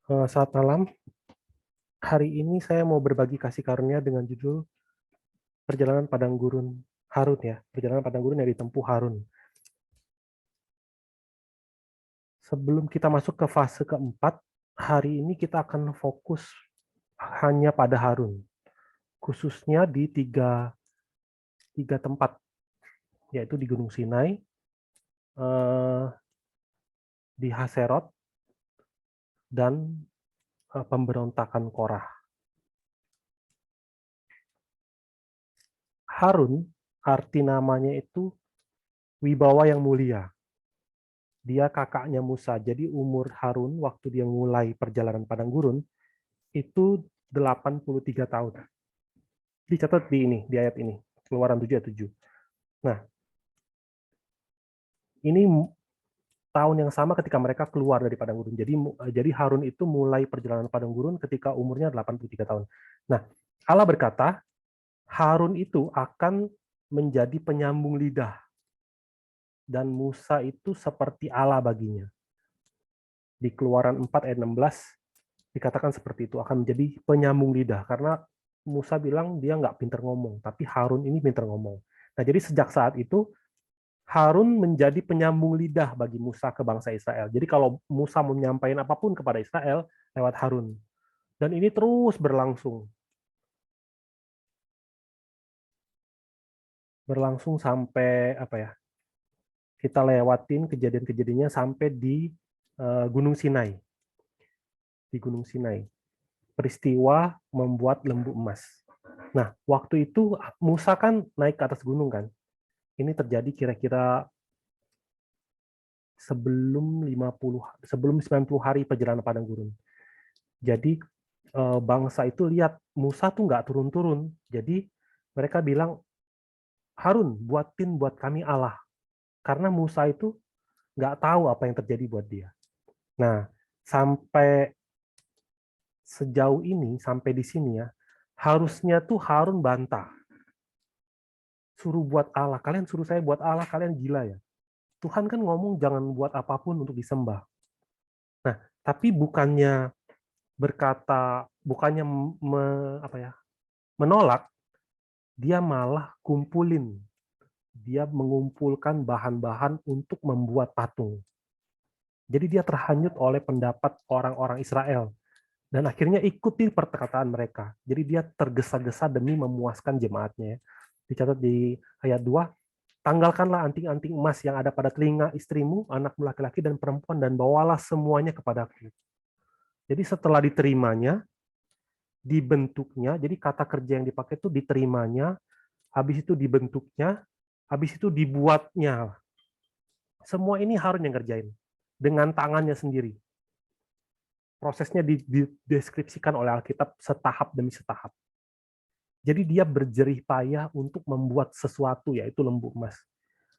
Selamat malam. Hari ini saya mau berbagi kasih karunia dengan judul Perjalanan Padang Gurun Harun ya. Perjalanan Padang Gurun yang ditempuh Harun. Sebelum kita masuk ke fase keempat, hari ini kita akan fokus hanya pada Harun. Khususnya di tiga tempat, yaitu di Gunung Sinai, di Haserot, dan pemberontakan Korah. Harun, arti namanya itu wibawa yang mulia. Dia kakaknya Musa. Jadi umur Harun waktu dia mulai perjalanan padang gurun itu 83 tahun. Dicatat di ayat ini, Keluaran 7 ayat 7. Nah, ini tahun yang sama ketika mereka keluar dari padang gurun. Jadi Harun itu mulai perjalanan padang gurun ketika umurnya 83 tahun. Nah, Allah berkata, Harun itu akan menjadi penyambung lidah dan Musa itu seperti Allah baginya. Di Keluaran 4 ayat 16 dikatakan seperti itu, akan menjadi penyambung lidah, karena Musa bilang dia nggak pinter ngomong, tapi Harun ini pinter ngomong. Nah, jadi sejak saat itu Harun menjadi penyambung lidah bagi Musa ke bangsa Israel. Jadi kalau Musa mau menyampaikan apapun kepada Israel lewat Harun. Dan ini terus berlangsung. Berlangsung sampai apa ya? Kita lewatin kejadian-kejadiannya sampai di Gunung Sinai. Di Gunung Sinai. Peristiwa membuat lembu emas. Nah, waktu itu Musa kan naik ke atas gunung kan. Ini terjadi kira-kira sebelum 90 hari perjalanan padang gurun. Jadi bangsa itu lihat Musa tuh nggak turun-turun. Jadi mereka bilang, Harun, buatin buat kami Allah. Karena Musa itu nggak tahu apa yang terjadi buat dia. Nah, sampai sejauh ini, sampai di sini ya, harusnya tuh Harun bantah. Suruh buat Allah. Kalian suruh saya buat Allah, kalian gila ya. Tuhan kan ngomong jangan buat apapun untuk disembah. Nah, tapi bukannya menolak, dia malah kumpulin. Dia mengumpulkan bahan-bahan untuk membuat patung. Jadi dia terhanyut oleh pendapat orang-orang Israel. Dan akhirnya ikuti perkataan mereka. Jadi dia tergesa-gesa demi memuaskan jemaatnya. Dicatat di ayat 2, tanggalkanlah anting-anting emas yang ada pada telinga istrimu, anakmu laki-laki dan perempuan, dan bawalah semuanya kepadaku. Jadi setelah diterimanya, dibentuknya, jadi kata kerja yang dipakai itu diterimanya, habis itu dibentuknya, habis itu dibuatnya. Semua ini Harun yang ngerjain dengan tangannya sendiri. Prosesnya dideskripsikan oleh Alkitab setahap demi setahap. Jadi dia berjerih payah untuk membuat sesuatu, yaitu lembu emas.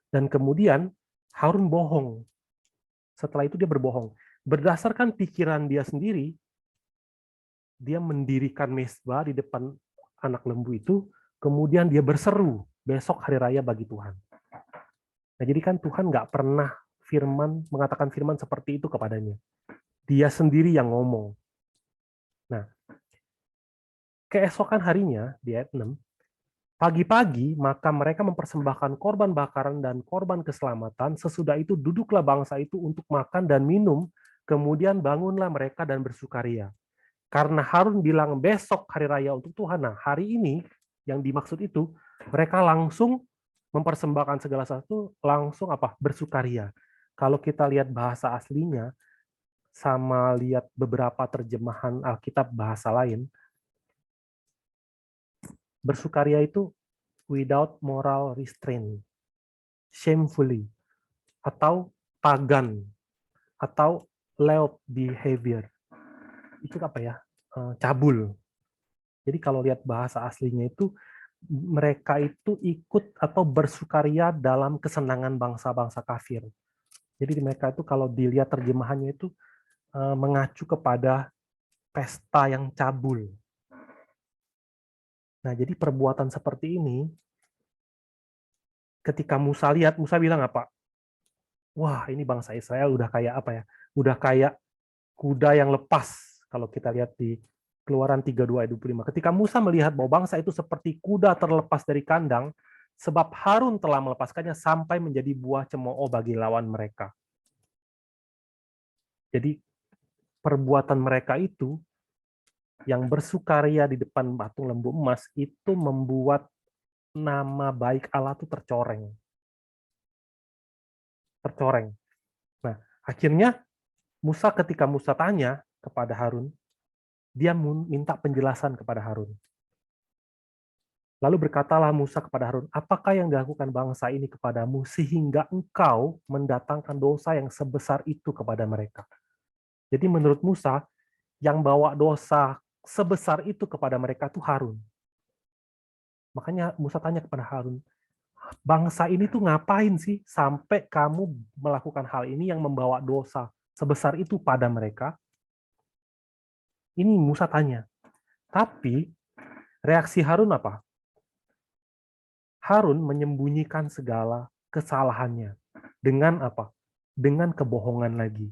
Dan kemudian Harun bohong. Setelah itu dia berbohong. Berdasarkan pikiran dia sendiri, dia mendirikan mezbah di depan anak lembu itu, kemudian dia berseru, besok hari raya bagi Tuhan. Nah, jadi kan Tuhan nggak pernah mengatakan firman seperti itu kepadanya. Dia sendiri yang ngomong. Nah, keesokan harinya, di ayat 6, pagi-pagi maka mereka mempersembahkan korban bakaran dan korban keselamatan, sesudah itu duduklah bangsa itu untuk makan dan minum, kemudian bangunlah mereka dan bersukaria. Karena Harun bilang besok hari raya untuk Tuhan, nah hari ini yang dimaksud itu, mereka langsung mempersembahkan segala sesuatu, langsung bersukaria. Kalau kita lihat bahasa aslinya, sama lihat beberapa terjemahan Alkitab bahasa lain, bersukaria itu without moral restraint, shamefully, atau pagan, atau loud behavior. Itu apa ya? Cabul. Jadi kalau lihat bahasa aslinya itu, mereka itu ikut atau bersukaria dalam kesenangan bangsa-bangsa kafir. Jadi mereka itu kalau dilihat terjemahannya itu mengacu kepada pesta yang cabul. Nah, jadi perbuatan seperti ini, ketika Musa lihat, Musa bilang apa? Wah, ini bangsa Israel udah kayak apa ya? Udah kayak kuda yang lepas Kalau kita lihat di Keluaran 32 ayat 25. Ketika Musa melihat bahwa bangsa itu seperti kuda terlepas dari kandang, sebab Harun telah melepaskannya sampai menjadi buah cemooh bagi lawan mereka. Jadi perbuatan mereka itu yang bersukaria di depan patung lembu emas itu membuat nama baik Allah itu tercoreng. Tercoreng. Nah, akhirnya ketika Musa tanya kepada Harun, dia minta penjelasan kepada Harun. Lalu berkatalah Musa kepada Harun, apakah yang dilakukan bangsa ini kepadamu sehingga engkau mendatangkan dosa yang sebesar itu kepada mereka? Jadi menurut Musa, yang bawa dosa sebesar itu kepada mereka itu Harun. Makanya Musa tanya kepada Harun, bangsa ini tuh ngapain sih sampai kamu melakukan hal ini yang membawa dosa sebesar itu pada mereka? Ini Musa tanya. Tapi reaksi Harun apa? Harun menyembunyikan segala kesalahannya. Dengan apa? Dengan kebohongan lagi.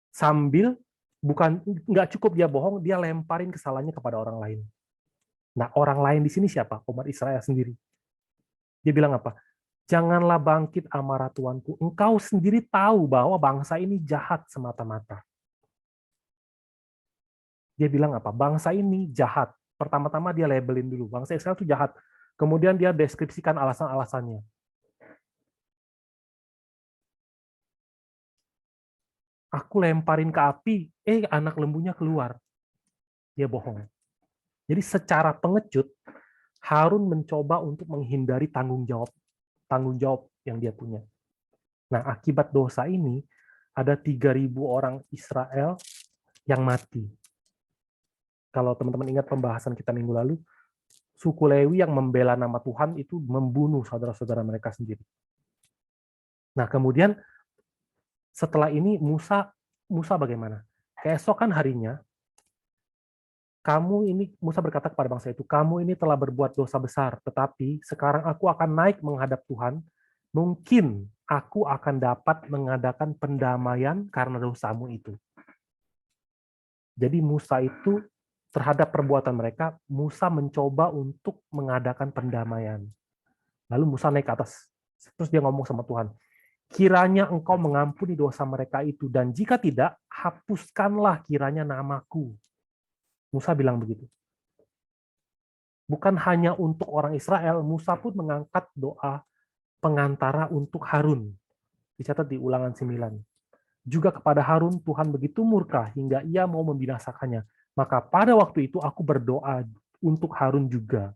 Sambil nggak cukup dia bohong, dia lemparin kesalahannya kepada orang lain. Nah, orang lain di sini siapa? Umat Israel sendiri. Dia bilang apa? Janganlah bangkit amarah Tuanku. Engkau sendiri tahu bahwa bangsa ini jahat semata-mata. Dia bilang apa? Bangsa ini jahat. Pertama-tama dia labelin dulu. Bangsa Israel itu jahat. Kemudian dia deskripsikan alasan-alasannya. Aku lemparin ke api, anak lembunya keluar. Dia bohong. Jadi secara pengecut, Harun mencoba untuk menghindari tanggung jawab yang dia punya. Nah, akibat dosa ini, ada 3.000 orang Israel yang mati. Kalau teman-teman ingat pembahasan kita minggu lalu, suku Lewi yang membela nama Tuhan itu membunuh saudara-saudara mereka sendiri. Nah, kemudian setelah ini Musa bagaimana? Keesokan harinya, Musa berkata kepada bangsa itu, kamu ini telah berbuat dosa besar, tetapi sekarang aku akan naik menghadap Tuhan, mungkin aku akan dapat mengadakan pendamaian karena dosamu itu. Jadi Musa itu terhadap perbuatan mereka, Musa mencoba untuk mengadakan pendamaian. Lalu Musa naik ke atas, terus dia ngomong sama Tuhan, kiranya engkau mengampuni dosa mereka itu, dan jika tidak, hapuskanlah kiranya namaku. Musa bilang begitu. Bukan hanya untuk orang Israel, Musa pun mengangkat doa pengantara untuk Harun. Dicatat di Ulangan 9. Juga kepada Harun Tuhan begitu murka hingga ia mau membinasakannya. Maka pada waktu itu aku berdoa untuk Harun juga.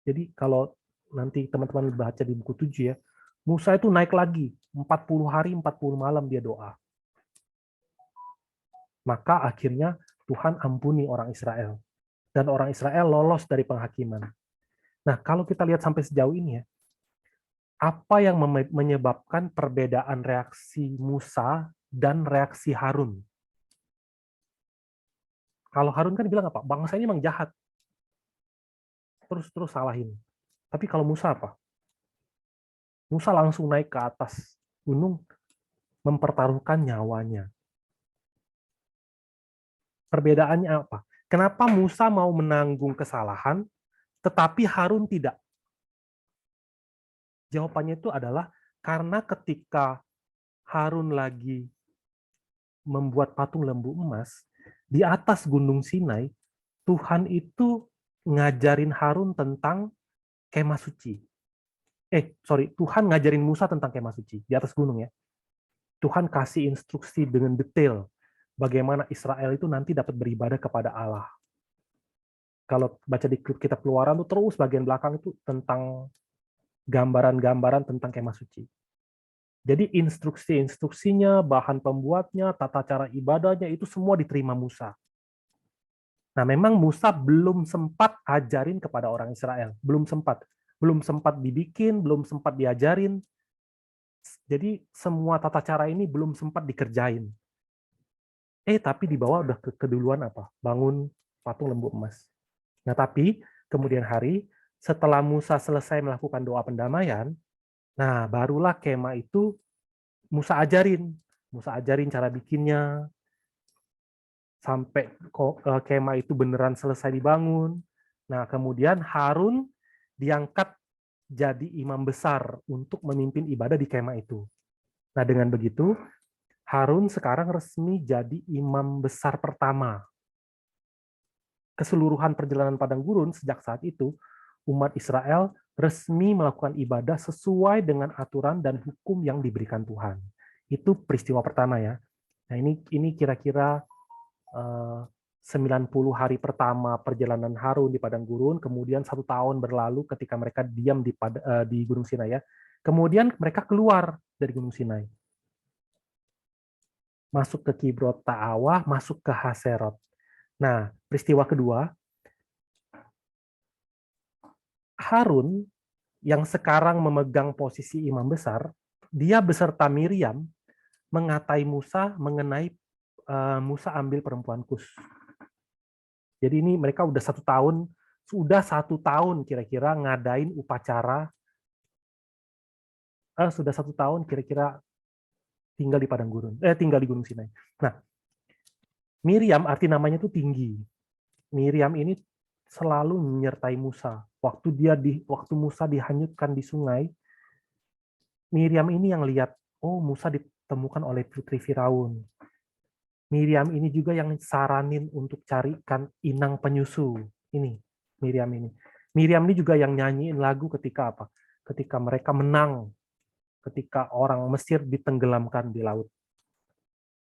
Jadi kalau nanti teman-teman baca di buku 7 ya, Musa itu naik lagi, 40 hari, 40 malam dia doa. Maka akhirnya Tuhan ampuni orang Israel. Dan orang Israel lolos dari penghakiman. Nah, kalau kita lihat sampai sejauh ini ya, apa yang menyebabkan perbedaan reaksi Musa dan reaksi Harun? Kalau Harun kan bilang apa? Bangsa ini memang jahat. Terus salahin. Tapi kalau Musa apa? Musa langsung naik ke atas gunung, mempertaruhkan nyawanya. Perbedaannya apa? Kenapa Musa mau menanggung kesalahan, tetapi Harun tidak? Jawabannya itu adalah karena ketika Harun lagi membuat patung lembu emas, di atas Gunung Sinai, Tuhan itu ngajarin Harun tentang kemah suci. Tuhan ngajarin Musa tentang kemah suci di atas gunung ya. Tuhan kasih instruksi dengan detail bagaimana Israel itu nanti dapat beribadah kepada Allah. Kalau baca di kitab Keluaran tuh terus bagian belakang itu tentang gambaran-gambaran tentang kemah suci. Jadi instruksi-instruksinya, bahan pembuatnya, tata cara ibadahnya itu semua diterima Musa. Nah, memang Musa belum sempat ajarin kepada orang Israel, belum sempat dibikin, belum sempat diajarin. Jadi semua tata cara ini belum sempat dikerjain. Tapi di bawah udah keduluan apa? Bangun patung lembu emas. Nah, tapi kemudian hari setelah Musa selesai melakukan doa pendamaian, nah barulah kemah itu Musa ajarin cara bikinnya, sampai kemah itu beneran selesai dibangun. Nah, kemudian Harun diangkat jadi imam besar untuk memimpin ibadah di kemah itu. Nah, dengan begitu, Harun sekarang resmi jadi imam besar pertama. Keseluruhan perjalanan padang gurun sejak saat itu, umat Israel resmi melakukan ibadah sesuai dengan aturan dan hukum yang diberikan Tuhan. Itu peristiwa pertama ya. Nah, ini kira-kira 90 hari pertama perjalanan Harun di padang gurun, kemudian 1 tahun berlalu ketika mereka diam di Gunung Sinai ya. Kemudian mereka keluar dari Gunung Sinai. Masuk ke Kibrot Ta'awah, masuk ke Haserot. Nah, peristiwa kedua, Harun yang sekarang memegang posisi imam besar, dia beserta Miriam mengatai Musa mengenai Musa ambil perempuan Kus. Jadi ini mereka sudah satu tahun kira-kira ngadain upacara, sudah 1 tahun kira-kira tinggal di padang gurun, tinggal di Gunung Sinai. Nah, Miriam arti namanya itu tinggi. Miriam ini selalu menyertai Musa. Waktu Musa dihanyutkan di sungai, Miriam ini yang lihat, oh Musa ditemukan oleh putri Firaun. Miriam ini juga yang saranin untuk carikan inang penyusu. Ini Miriam ini. Miriam ini juga yang nyanyiin lagu ketika apa? Ketika mereka menang, ketika orang Mesir ditenggelamkan di laut.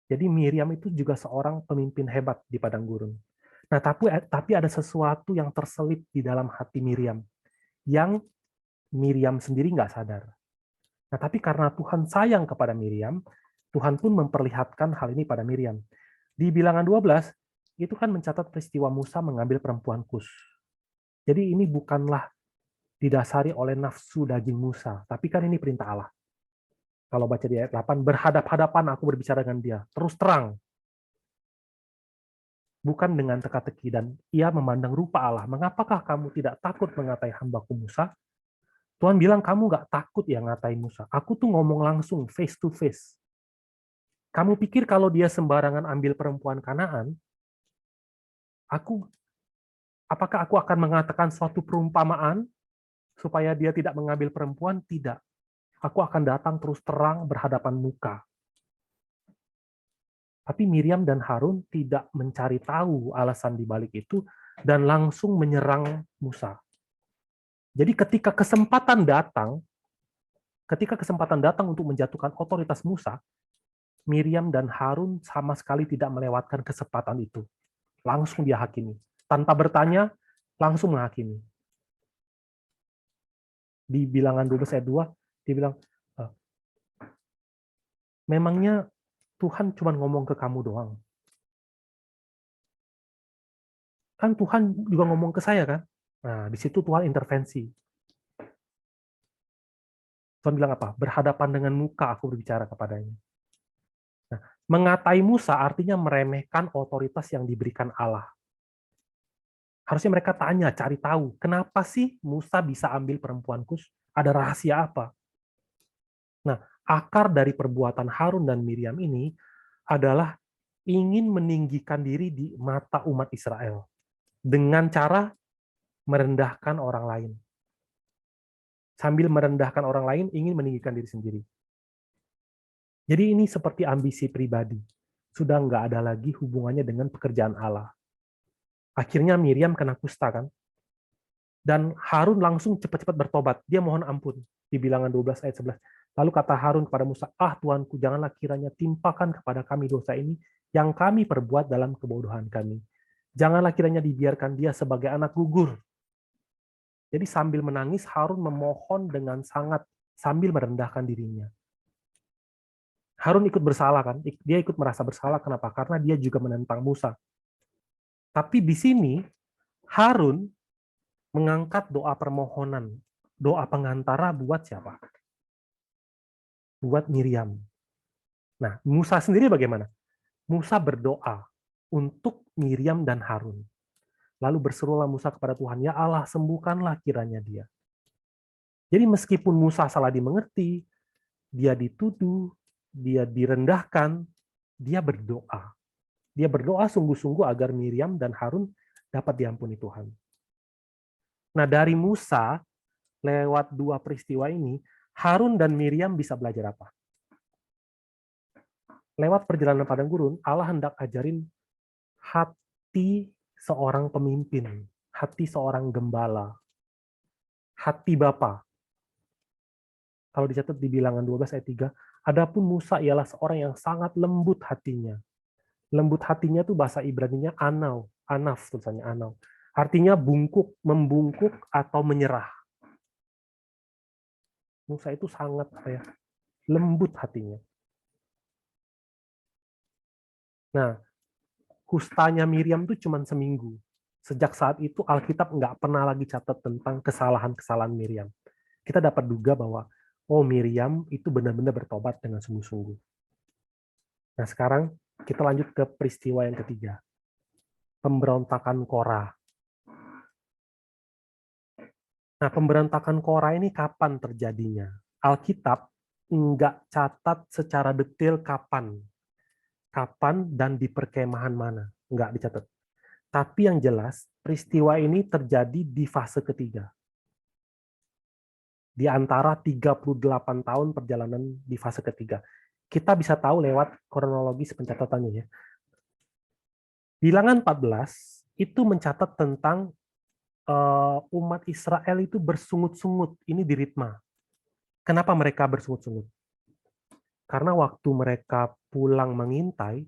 Jadi Miriam itu juga seorang pemimpin hebat di padang gurun. Nah, tapi ada sesuatu yang terselip di dalam hati Miriam, yang Miriam sendiri nggak sadar. Nah, tapi karena Tuhan sayang kepada Miriam, Tuhan pun memperlihatkan hal ini pada Miriam. Di Bilangan 12, itu kan mencatat peristiwa Musa mengambil perempuan Kus. Jadi ini bukanlah didasari oleh nafsu daging Musa, tapi kan ini perintah Allah. Kalau baca di ayat 8, berhadap-hadapan aku berbicara dengan dia, terus terang. Bukan dengan teka-teki, dan ia memandang rupa Allah. Mengapakah kamu tidak takut mengatai hambaku Musa? Tuhan bilang, kamu nggak takut ya ngatai Musa. Aku tuh ngomong langsung, face to face. Kamu pikir kalau dia sembarangan ambil perempuan Kanaan, apakah aku akan mengatakan suatu perumpamaan supaya dia tidak mengambil perempuan? Tidak. Aku akan datang terus terang berhadapan muka. Tapi Miriam dan Harun tidak mencari tahu alasan di balik itu dan langsung menyerang Musa. Jadi ketika kesempatan datang untuk menjatuhkan otoritas Musa, Miriam dan Harun sama sekali tidak melewatkan kesempatan itu. Langsung dia hakimi. Tanpa bertanya, langsung menghakimi. Di Bilangan 12 ayat 2, dia bilang, memangnya Tuhan cuma ngomong ke kamu doang? Kan Tuhan juga ngomong ke saya kan? Nah, di situ Tuhan intervensi. Tuhan bilang apa? Berhadapan dengan muka aku berbicara kepadanya. Nah, mengatai Musa artinya meremehkan otoritas yang diberikan Allah. Harusnya mereka tanya, cari tahu, kenapa sih Musa bisa ambil perempuan Kus? Ada rahasia apa? Nah, akar dari perbuatan Harun dan Miriam ini adalah ingin meninggikan diri di mata umat Israel dengan cara merendahkan orang lain. Sambil merendahkan orang lain, ingin meninggikan diri sendiri. Jadi ini seperti ambisi pribadi. Sudah nggak ada lagi hubungannya dengan pekerjaan Allah. Akhirnya Miriam kena kusta kan? Dan Harun langsung cepat-cepat bertobat. Dia mohon ampun. Di Bilangan 12 ayat 11. Lalu kata Harun kepada Musa, Tuanku, janganlah kiranya timpakan kepada kami dosa ini yang kami perbuat dalam kebodohan kami. Janganlah kiranya dibiarkan dia sebagai anak gugur. Jadi sambil menangis, Harun memohon dengan sangat sambil merendahkan dirinya. Harun ikut bersalah kan? Dia ikut merasa bersalah. Kenapa? Karena dia juga menentang Musa. Tapi di sini Harun mengangkat doa permohonan, doa pengantara buat siapa? Buat Miriam. Nah, Musa sendiri bagaimana? Musa berdoa untuk Miriam dan Harun. Lalu berserulah Musa kepada Tuhan, ya Allah, sembuhkanlah kiranya dia. Jadi meskipun Musa salah dimengerti, dia dituduh, dia direndahkan, dia berdoa. Dia berdoa sungguh-sungguh agar Miriam dan Harun dapat diampuni Tuhan. Nah, dari Musa, lewat dua peristiwa ini, Harun dan Miriam bisa belajar apa? Lewat perjalanan padang gurun, Allah hendak ajarin hati seorang pemimpin, hati seorang gembala, hati Bapa. Kalau dicatat di Bilangan 12 ayat 3, adapun Musa ialah seorang yang sangat lembut hatinya. Lembut hatinya itu bahasa Ibraninya anau, anaf tulisannya anau. Artinya bungkuk, membungkuk atau menyerah. Musa itu sangat lembut hatinya. Nah, kustanya Miriam itu cuma seminggu. Sejak saat itu Alkitab nggak pernah lagi catat tentang kesalahan-kesalahan Miriam. Kita dapat duga bahwa oh Miriam itu benar-benar bertobat dengan sungguh-sungguh. Nah sekarang kita lanjut ke peristiwa yang ketiga. Pemberontakan Korah. Nah pemberontakan Korah ini kapan terjadinya? Alkitab nggak catat secara detail kapan dan di perkemahan mana. Nggak dicatat. Tapi yang jelas, peristiwa ini terjadi di fase ketiga. Di antara 38 tahun perjalanan di fase ketiga. Kita bisa tahu lewat kronologis pencatatannya ya. Bilangan 14 itu mencatat tentang umat Israel itu bersungut-sungut. Ini di Ritma. Kenapa mereka bersungut-sungut? Karena waktu mereka pulang mengintai,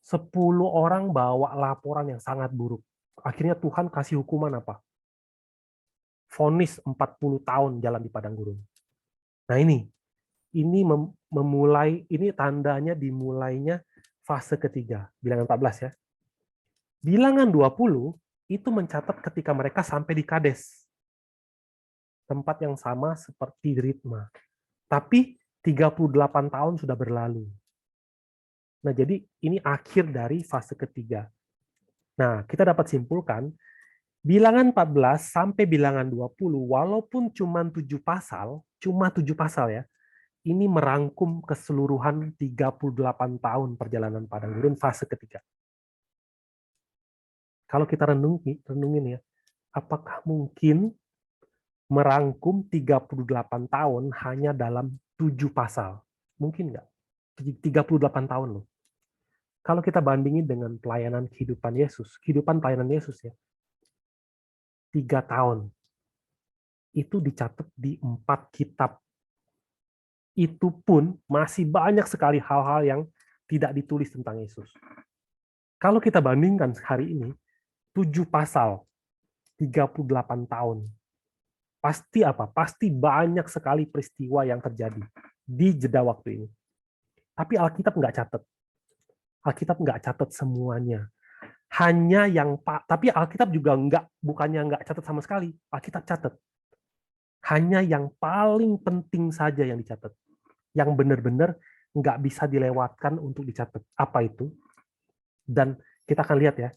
10 orang bawa laporan yang sangat buruk. Akhirnya Tuhan kasih hukuman apa? Vonis 40 tahun jalan di padang gurun. Nah ini memulai, ini tandanya dimulainya fase ketiga, bilangan 14 ya. Bilangan 20 itu mencatat ketika mereka sampai di Kades. Tempat yang sama seperti Ritma. Tapi 38 tahun sudah berlalu. Nah, jadi ini akhir dari fase ketiga. Nah, kita dapat simpulkan, bilangan 14 sampai bilangan 20, walaupun cuma 7 pasal ya, ini merangkum keseluruhan 38 tahun perjalanan padang gurun fase ketiga. Kalau kita renungin ya, apakah mungkin merangkum 38 tahun hanya dalam 7 pasal? Mungkin nggak? 38 tahun loh. Kalau kita bandingin dengan pelayanan kehidupan pelayanan Yesus ya, 3 tahun. Itu dicatat di 4 kitab. Itu pun masih banyak sekali hal-hal yang tidak ditulis tentang Yesus. Kalau kita bandingkan hari ini, 7 pasal, 38 tahun. Pasti apa? Pasti banyak sekali peristiwa yang terjadi di jeda waktu ini. Tapi Alkitab nggak catat. Alkitab nggak catat semuanya. Hanya yang tapi Alkitab juga bukannya nggak catat sama sekali. Alkitab catat. Hanya yang paling penting saja yang dicatat. Yang benar-benar nggak bisa dilewatkan untuk dicatat. Apa itu? Dan kita akan lihat ya.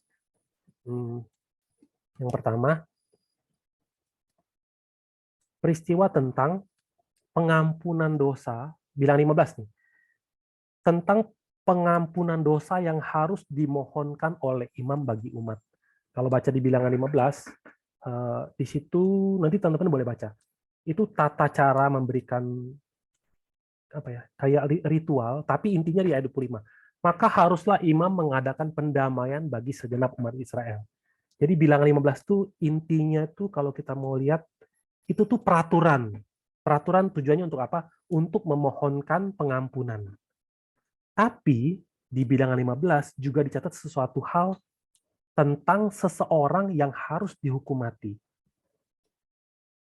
Yang pertama, peristiwa tentang pengampunan dosa, bilang 15 nih. Tentang pengampunan dosa yang harus dimohonkan oleh imam bagi umat. Kalau baca di bilangan 15, di situ nanti teman-teman boleh baca. Itu tata cara memberikan apa ya, kayak ritual, tapi intinya di ayat 25. Maka haruslah imam mengadakan pendamaian bagi segenap umat Israel. Jadi bilangan 15 tuh intinya tuh kalau kita mau lihat itu tuh peraturan. Peraturan tujuannya untuk apa? Untuk memohonkan pengampunan. Tapi di bilangan 15 juga dicatat sesuatu hal tentang seseorang yang harus dihukum mati.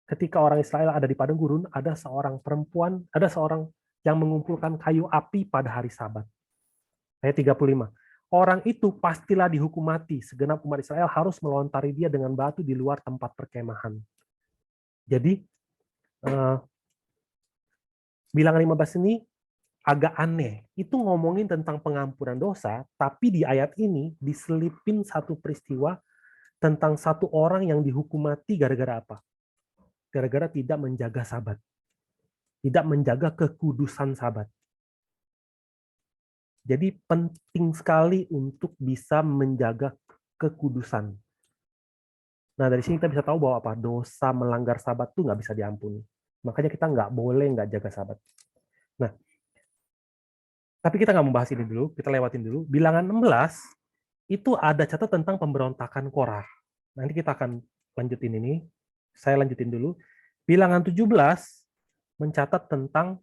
Ketika orang Israel ada di padang gurun, ada seorang perempuan, ada seorang yang mengumpulkan kayu api pada hari Sabat. Ayat 35. Orang itu pastilah dihukum mati. Segenap umat Israel harus melontari dia dengan batu di luar tempat perkemahan. Jadi, bilangan 15 ini agak aneh. Itu ngomongin tentang pengampunan dosa, tapi di ayat ini diselipin satu peristiwa tentang satu orang yang dihukum mati gara-gara apa? Gara-gara tidak menjaga Sabat. Tidak menjaga kekudusan Sabat. Jadi penting sekali untuk bisa menjaga kekudusan. Nah, dari sini kita bisa tahu bahwa apa, dosa melanggar Sabat itu nggak bisa diampuni. Makanya kita nggak boleh nggak jaga Sabat. Nah, tapi kita nggak membahas ini dulu, kita lewatin dulu. Bilangan 16 itu ada catatan tentang pemberontakan Korah. Nanti kita akan lanjutin ini. Saya lanjutin dulu. Bilangan 17 mencatat tentang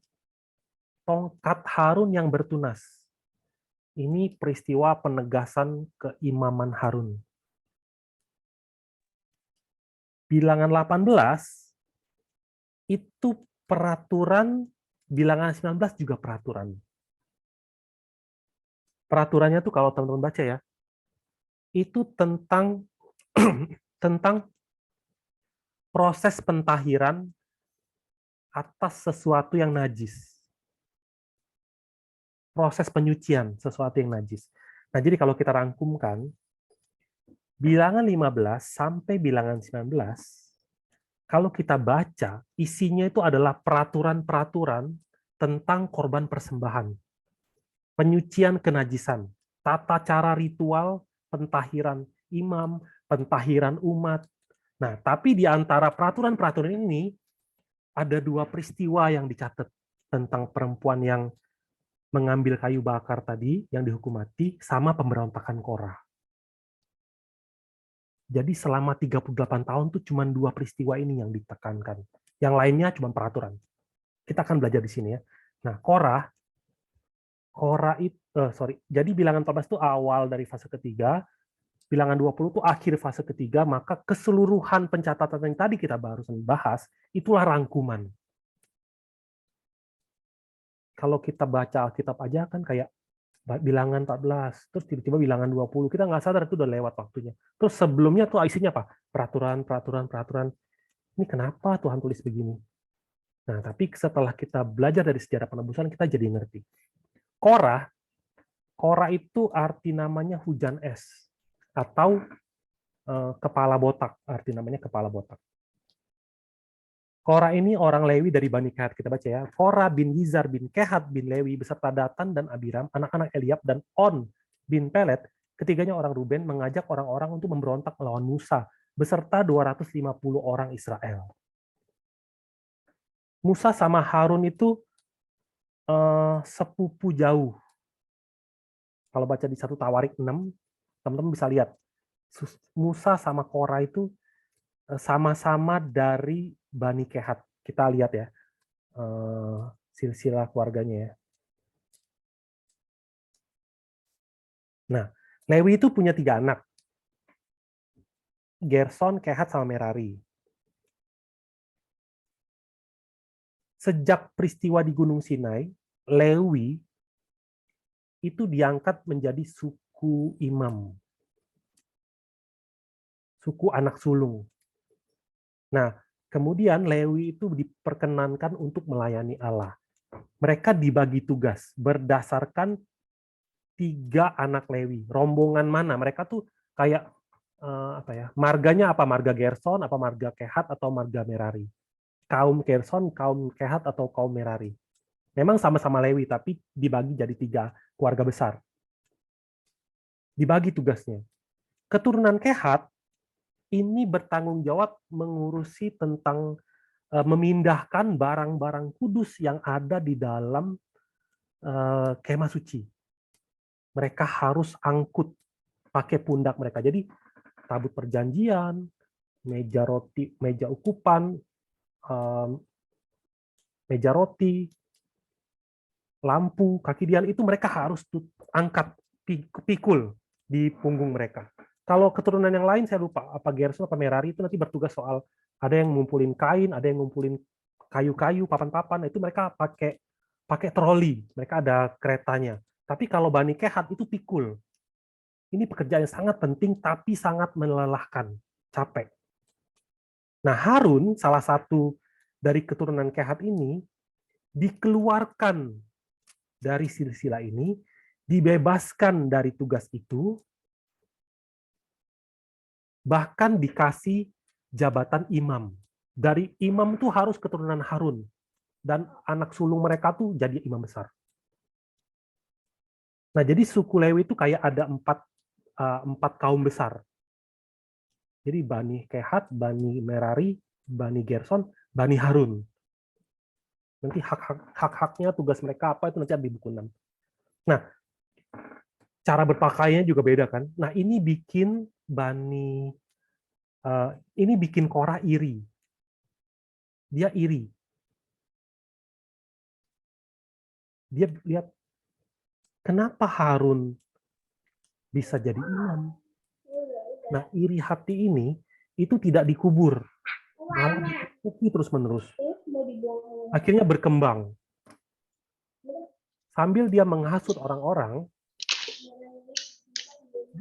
tongkat Harun yang bertunas. Ini peristiwa penegasan keimaman Harun. Bilangan 18 itu peraturan, bilangan 19 juga peraturan. Peraturannya tuh kalau teman-teman baca ya, itu tentang tentang proses pentahiran atas sesuatu yang najis. Proses penyucian sesuatu yang najis. Nah, jadi kalau kita rangkumkan, bilangan 15 sampai bilangan 19, kalau kita baca, isinya itu adalah peraturan-peraturan tentang korban persembahan, penyucian kenajisan, tata cara ritual, pentahiran imam, pentahiran umat. Nah, tapi di antara peraturan-peraturan ini, ada dua peristiwa yang dicatat tentang perempuan yang mengambil kayu bakar tadi, yang dihukum mati, sama pemberontakan Korah. Jadi selama 38 tahun tuh cuma dua peristiwa ini yang ditekankan. Yang lainnya cuma peraturan. Kita akan belajar di sini ya. Nah, Korah itu, jadi bilangan 14 itu awal dari fase ketiga, bilangan 20 itu akhir fase ketiga, maka keseluruhan pencatatan yang tadi kita barusan bahas, itulah rangkuman. Kalau kita baca Alkitab aja kan kayak bilangan 14, terus tiba-tiba bilangan 20, kita nggak sadar itu udah lewat waktunya. Terus sebelumnya tuh isinya apa? Peraturan, peraturan, peraturan. Ini kenapa Tuhan tulis begini? Nah, tapi setelah kita belajar dari sejarah penebusan, kita jadi ngerti. Korah, Korah itu arti namanya hujan es, atau kepala botak, arti namanya kepala botak. Korah ini orang Lewi dari Bani Kehat, kita baca ya. Korah bin Yizar bin Kehat bin Lewi beserta Datan dan Abiram, anak-anak Eliab dan On bin Pelet, ketiganya orang Ruben, mengajak orang-orang untuk memberontak melawan Musa beserta 250 orang Israel. Musa sama Harun itu sepupu jauh. Kalau baca di 1 Tawarik 6, teman-teman bisa lihat. Musa sama Korah itu sama-sama dari Bani Kehat. Kita lihat ya, silsilah keluarganya ya. Nah, Lewi itu punya 3 anak. Gerson, Kehat, sama Merari. Sejak peristiwa di Gunung Sinai, Lewi itu diangkat menjadi suku imam. Suku anak sulung. Nah, kemudian Lewi itu diperkenankan untuk melayani Allah. Mereka dibagi tugas berdasarkan 3 anak Lewi. Rombongan mana? Mereka tuh kayak apa ya? Marganya apa? Marga Gerson, apa marga Kehat, atau marga Merari? Kaum Gerson, kaum Kehat, atau kaum Merari? Memang sama-sama Lewi, tapi dibagi jadi 3 keluarga besar. Dibagi tugasnya. Keturunan Kehat ini bertanggung jawab mengurusi tentang memindahkan barang-barang kudus yang ada di dalam kemah suci. Mereka harus angkut pakai pundak mereka. Jadi tabut perjanjian, meja roti, meja ukupan, meja roti, lampu, kaki dian itu mereka harus angkat, pikul di punggung mereka. Kalau keturunan yang lain saya lupa, apa Gerson apa Merari itu nanti bertugas soal ada yang ngumpulin kain, ada yang ngumpulin kayu-kayu, papan-papan, itu mereka pakai troli, mereka ada keretanya. Tapi kalau Bani Kehat itu pikul. Ini pekerjaan yang sangat penting tapi sangat melelahkan, capek. Nah, Harun salah satu dari keturunan Kehat ini dikeluarkan dari silsilah ini, dibebaskan dari tugas itu, bahkan dikasih jabatan imam. Dari imam tuh harus keturunan Harun, dan anak sulung mereka tuh jadi imam besar. Nah, jadi suku Lewi itu kayak ada empat kaum besar. Jadi Bani Kehat, Bani Merari, Bani Gerson, Bani Harun. Nanti hak-haknya, tugas mereka apa itu nanti ada di buku 6. Nah, cara berpakaiannya juga beda kan. Nah, ini bikin ini bikin Korah iri. Dia iri. Dia lihat kenapa Harun bisa jadi imam. Nah, iri hati ini itu tidak dikubur, malah ditutupi terus-menerus. Akhirnya berkembang. Sambil dia menghasut orang-orang,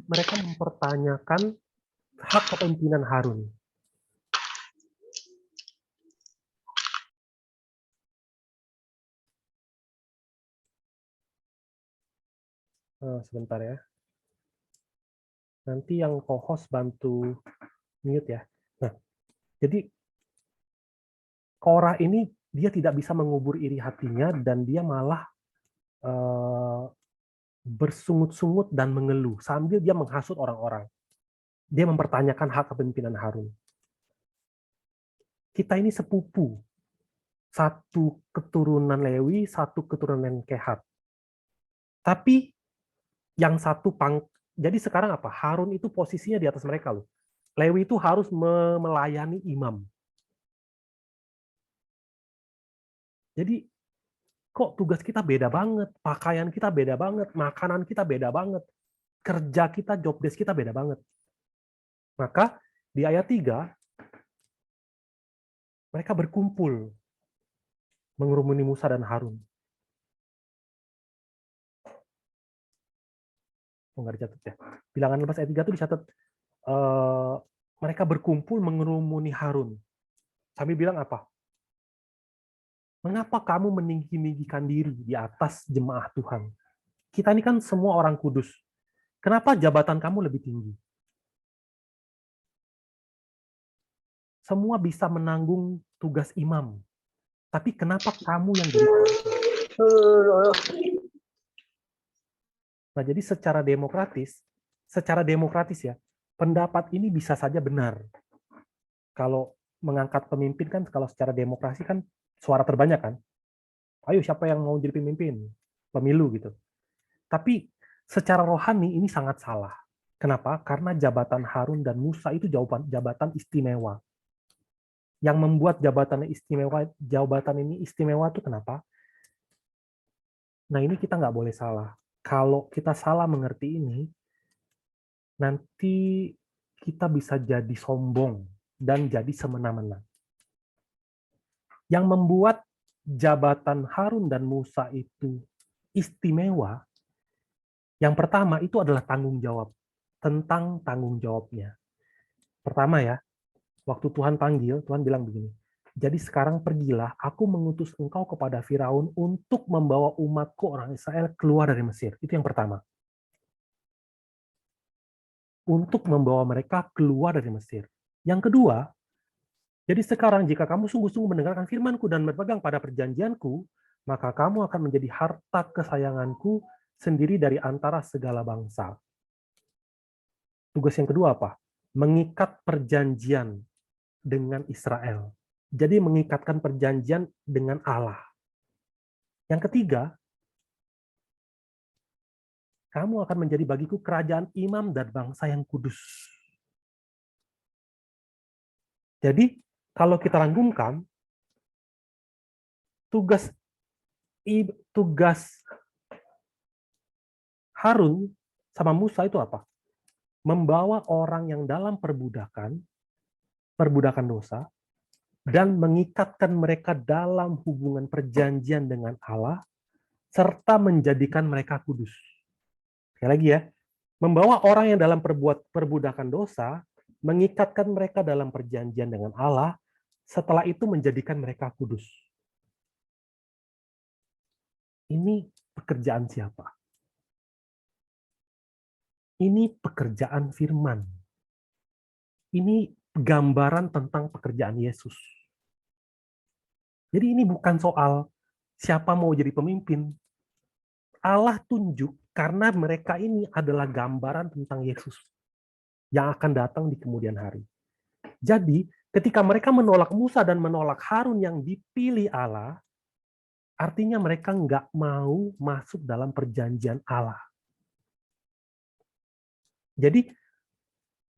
mereka mempertanyakan hak kepemimpinan Harun. Sebentar ya. Nanti yang co-host bantu mute ya. Nah, jadi Korah ini dia tidak bisa mengubur iri hatinya dan dia malah bersungut-sungut dan mengeluh sambil dia menghasut orang-orang. Dia mempertanyakan hak kepemimpinan Harun. Kita ini sepupu. Satu keturunan Lewi, satu keturunan Kehat. Tapi yang satu jadi sekarang apa? Harun itu posisinya di atas mereka loh. Lewi itu harus melayani imam. Jadi kok tugas kita beda banget, pakaian kita beda banget, makanan kita beda banget, kerja kita, job desk kita beda banget. Maka di ayat 3 mereka berkumpul mengerumuni Musa dan Harun. Oh, nggak dicatat ya. Bilangan 11 ayat 3 itu dicatat mereka berkumpul mengerumuni Harun. Sambil bilang apa? Mengapa kamu meninggi-ninggikan diri di atas jemaah Tuhan? Kita ini kan semua orang kudus. Kenapa jabatan kamu lebih tinggi? Semua bisa menanggung tugas imam. Tapi kenapa kamu yang jadi? Nah, jadi secara demokratis ya, pendapat ini bisa saja benar. Kalau mengangkat pemimpin kan, kalau secara demokrasi kan suara terbanyak kan. Ayo siapa yang mau jadi pemimpin? Pemilu gitu. Tapi secara rohani ini sangat salah. Kenapa? Karena jabatan Harun dan Musa itu jabatan istimewa. Yang membuat jabatan ini istimewa itu kenapa? Nah, ini kita nggak boleh salah. Kalau kita salah mengerti ini, nanti kita bisa jadi sombong dan jadi semena-mena. Yang membuat jabatan Harun dan Musa itu istimewa, yang pertama itu adalah tanggung jawab. Tentang tanggung jawabnya. Pertama ya, waktu Tuhan panggil, Tuhan bilang begini, jadi sekarang pergilah, aku mengutus engkau kepada Firaun untuk membawa umatku orang Israel keluar dari Mesir. Itu yang pertama. Untuk membawa mereka keluar dari Mesir. Yang kedua, jadi sekarang jika kamu sungguh-sungguh mendengarkan firman-Ku dan berpegang pada perjanjian-Ku, maka kamu akan menjadi harta kesayangan-Ku sendiri dari antara segala bangsa. Tugas yang kedua apa? Mengikat perjanjian dengan Israel. Jadi mengikatkan perjanjian dengan Allah. Yang ketiga, kamu akan menjadi bagiku kerajaan imam dan bangsa yang kudus. Jadi, kalau kita rangkumkan, tugas Harun sama Musa itu apa? Membawa orang yang dalam perbudakan dosa, dan mengikatkan mereka dalam hubungan perjanjian dengan Allah, serta menjadikan mereka kudus. Sekali lagi ya, membawa orang yang dalam perbudakan dosa, mengikatkan mereka dalam perjanjian dengan Allah, setelah itu menjadikan mereka kudus. Ini pekerjaan siapa? Ini pekerjaan firman. Ini gambaran tentang pekerjaan Yesus. Jadi ini bukan soal siapa mau jadi pemimpin. Allah tunjuk karena mereka ini adalah gambaran tentang Yesus yang akan datang di kemudian hari. Jadi, ketika mereka menolak Musa dan menolak Harun yang dipilih Allah, artinya mereka nggak mau masuk dalam perjanjian Allah. Jadi,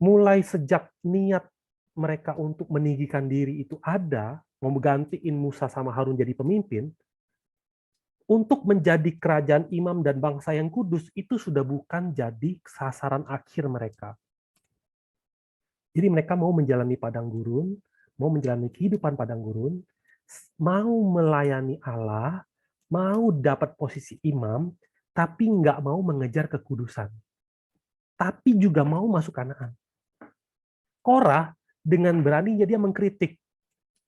mulai sejak niat mereka untuk meninggikan diri itu ada, mau menggantiin Musa sama Harun jadi pemimpin, untuk menjadi kerajaan imam dan bangsa yang kudus, itu sudah bukan jadi sasaran akhir mereka. Jadi mereka mau menjalani padang gurun, mau menjalani kehidupan padang gurun, mau melayani Allah, mau dapat posisi imam, tapi nggak mau mengejar kekudusan. Tapi juga mau masuk Kanaan. Korah dengan beraninya dia mengkritik,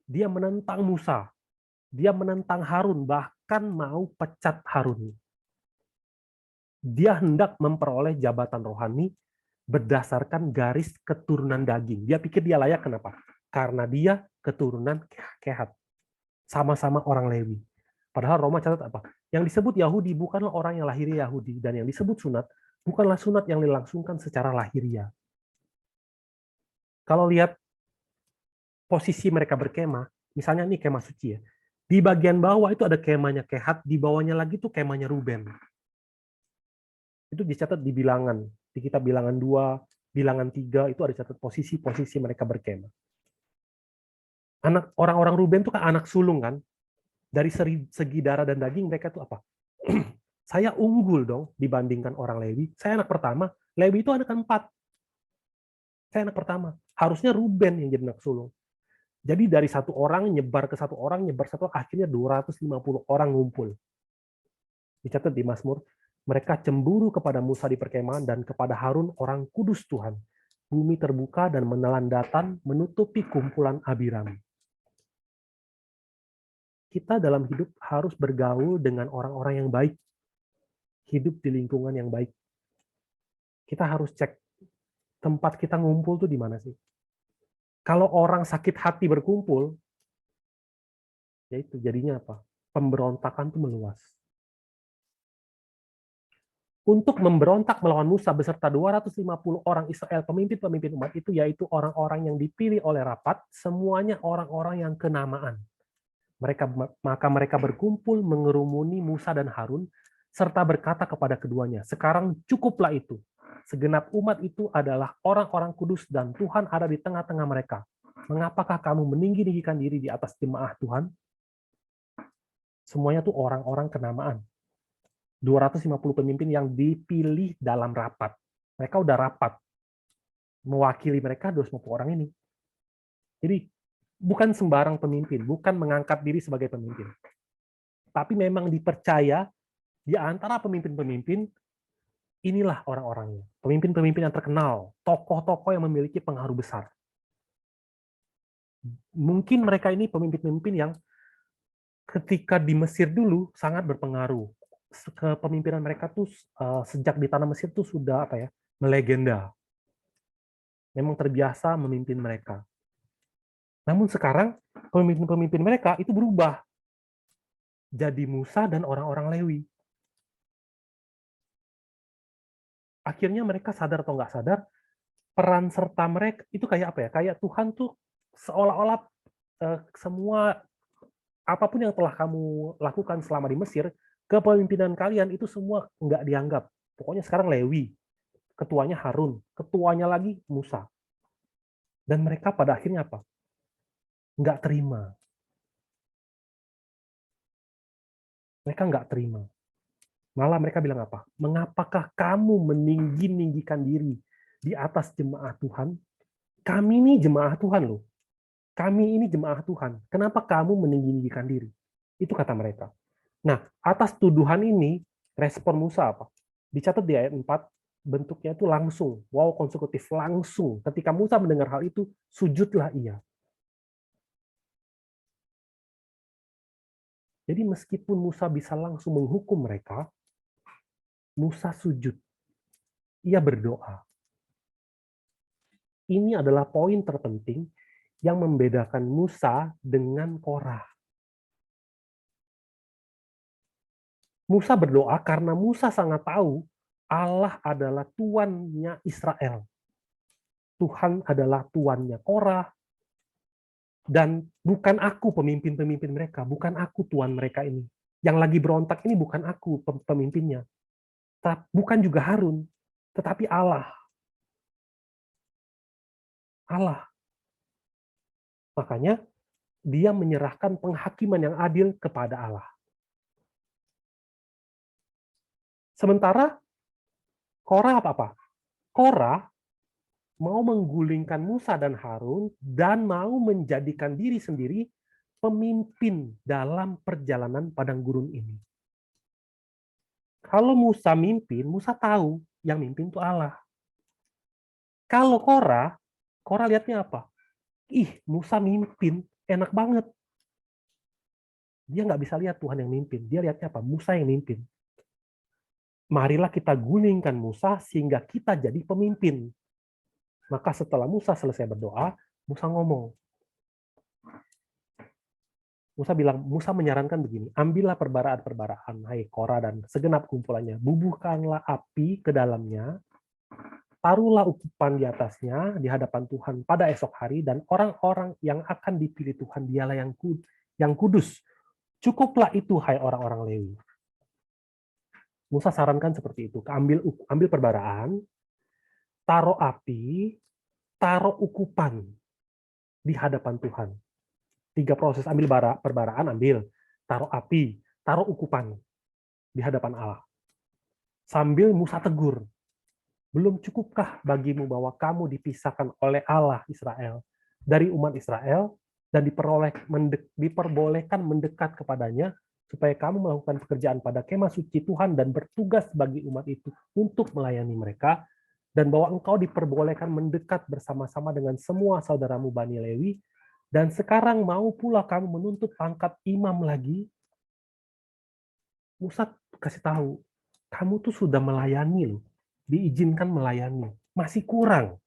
dia menentang Musa, dia menentang Harun, bahkan mau pecat Harun. Dia hendak memperoleh jabatan rohani berdasarkan garis keturunan daging. Dia pikir dia layak, kenapa? Karena dia keturunan Kehat. Sama-sama orang Lewi. Padahal Roma catat apa? Yang disebut Yahudi bukanlah orang yang lahiriah Yahudi, dan yang disebut sunat bukanlah sunat yang dilangsungkan secara lahiriah. Kalau lihat posisi mereka berkemah, misalnya ini kemah suci ya, di bagian bawah itu ada kemahnya Kehat, di bawahnya lagi tuh kemahnya Ruben. Itu dicatat di bilangan, di kitab bilangan 2, bilangan 3, itu ada catat posisi-posisi mereka berkemah. Anak orang-orang Ruben itu kan anak sulung kan, dari segi darah dan daging mereka itu apa? Saya unggul dong dibandingkan orang Lewi. Saya anak pertama, Lewi itu anak keempat. Saya anak pertama. Harusnya Ruben yang jadi anak sulung. Jadi dari satu orang nyebar ke satu orang, nyebar satu, akhirnya 250 orang ngumpul. Dicatat di Mazmur, mereka cemburu kepada Musa di perkemahan dan kepada Harun orang kudus Tuhan. Bumi terbuka dan menelan datan menutupi kumpulan Abiram. Kita dalam hidup harus bergaul dengan orang-orang yang baik. Hidup di lingkungan yang baik. Kita harus cek tempat kita ngumpul tuh di mana sih. Kalau orang sakit hati berkumpul, ya itu jadinya apa? Pemberontakan tuh meluas. Untuk memberontak melawan Musa beserta 250 orang Israel, pemimpin-pemimpin umat itu, yaitu orang-orang yang dipilih oleh rapat, semuanya orang-orang yang kenamaan. Maka mereka berkumpul mengerumuni Musa dan Harun, serta berkata kepada keduanya, sekarang cukuplah itu. Segenap umat itu adalah orang-orang kudus dan Tuhan ada di tengah-tengah mereka. Mengapakah kamu meninggi-tinggikan diri di atas jemaah Tuhan? Semuanya tuh orang-orang kenamaan. 250 pemimpin yang dipilih dalam rapat. Mereka udah rapat. Mewakili mereka 250 orang ini. Jadi bukan sembarang pemimpin, bukan mengangkat diri sebagai pemimpin. Tapi memang dipercaya di antara pemimpin-pemimpin, inilah orang-orangnya. Pemimpin-pemimpin yang terkenal, tokoh-tokoh yang memiliki pengaruh besar. Mungkin mereka ini pemimpin-pemimpin yang ketika di Mesir dulu sangat berpengaruh. Kepemimpinan mereka tuh sejak di tanah Mesir tuh sudah apa ya, melegenda. Memang terbiasa memimpin mereka. Namun sekarang pemimpin-pemimpin mereka itu berubah jadi Musa dan orang-orang Lewi. Akhirnya mereka sadar atau nggak sadar, peran serta mereka itu kayak apa ya? Kayak Tuhan tuh seolah-olah semua apapun yang telah kamu lakukan selama di Mesir, kepemimpinan kalian itu semua nggak dianggap. Pokoknya sekarang Lewi, ketuanya Harun, ketuanya lagi Musa. Dan mereka pada akhirnya apa? Nggak terima. Mereka nggak terima. Malah mereka bilang apa? Mengapakah kamu meninggi-ninggikan diri di atas jemaah Tuhan? Kami ini jemaah Tuhan loh. Kami ini jemaah Tuhan. Kenapa kamu meninggi-ninggikan diri? Itu kata mereka. Nah, atas tuduhan ini, respon Musa apa? Dicatat di ayat 4, bentuknya itu langsung. Wow, konsekutif, langsung. Ketika Musa mendengar hal itu, sujudlah ia. Jadi meskipun Musa bisa langsung menghukum mereka, Musa sujud. Ia berdoa. Ini adalah poin terpenting yang membedakan Musa dengan Korah. Musa berdoa karena Musa sangat tahu Allah adalah Tuannya Israel. Tuhan adalah Tuannya Korah, dan bukan aku pemimpin-pemimpin mereka, bukan aku Tuan mereka ini. Yang lagi berontak ini bukan aku pemimpinnya, bukan juga Harun, tetapi Allah. Allah. Makanya dia menyerahkan penghakiman yang adil kepada Allah. Sementara Korah apa? Korah mau menggulingkan Musa dan Harun dan mau menjadikan diri sendiri pemimpin dalam perjalanan padang gurun ini. Kalau Musa mimpin, Musa tahu yang mimpin itu Allah. Kalau Korah lihatnya apa? Ih, Musa mimpin, enak banget. Dia nggak bisa lihat Tuhan yang mimpin. Dia lihatnya apa? Musa yang mimpin. Marilah kita gulingkan Musa sehingga kita jadi pemimpin. Maka setelah Musa selesai berdoa, Musa ngomong. Musa menyarankan begini, ambillah perbaraan-perbaraan, hai Korah dan segenap kumpulannya, bubuhkanlah api ke dalamnya, taruhlah ukupan di atasnya di hadapan Tuhan pada esok hari, dan orang-orang yang akan dipilih Tuhan dialah yang kudus. Cukuplah itu, hai orang-orang Lewi. Musa sarankan seperti itu, ambil perbaraan, taruh api, taruh ukupan di hadapan Tuhan. 3 proses, ambil perbaraan, taruh api, taruh ukupan di hadapan Allah. Sambil Musa tegur, belum cukupkah bagimu bahwa kamu dipisahkan oleh Allah Israel dari umat Israel dan diperbolehkan mendekat kepadanya supaya kamu melakukan pekerjaan pada kemah suci Tuhan dan bertugas bagi umat itu untuk melayani mereka, dan bahwa engkau diperbolehkan mendekat bersama-sama dengan semua saudaramu Bani Lewi, dan sekarang mau pula kamu menuntut pangkat imam lagi. Musa kasih tahu, kamu tuh sudah melayani loh, diizinkan melayani, masih kurang.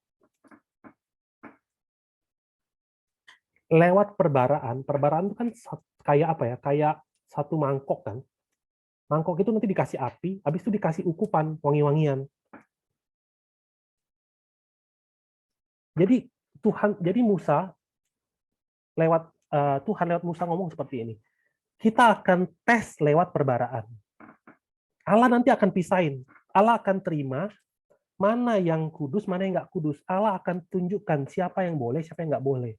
Lewat perbaraan itu kan kayak apa ya? Kayak satu mangkok kan. Mangkok itu nanti dikasih api, habis itu dikasih ukupan, wangi-wangian. Jadi Musa Tuhan lewat Musa ngomong seperti ini. Kita akan tes lewat perbaraan. Allah nanti akan pisahin. Allah akan terima mana yang kudus, mana yang nggak kudus. Allah akan tunjukkan siapa yang boleh, siapa yang nggak boleh.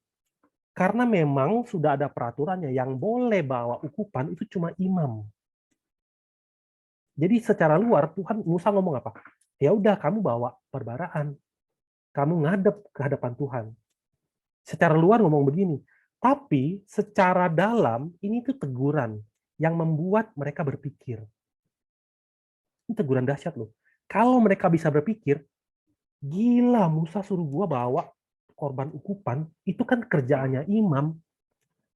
Karena memang sudah ada peraturannya, yang boleh bawa ukupan itu cuma imam. Jadi secara luar Tuhan Musa ngomong apa? Ya udah, kamu bawa perbaraan, kamu ngadep ke hadapan Tuhan. Secara luar ngomong begini, tapi secara dalam ini tuh teguran yang membuat mereka berpikir. Ini teguran dahsyat loh. Kalau mereka bisa berpikir, gila Musa suruh gua bawa korban ukupan, itu kan kerjaannya imam.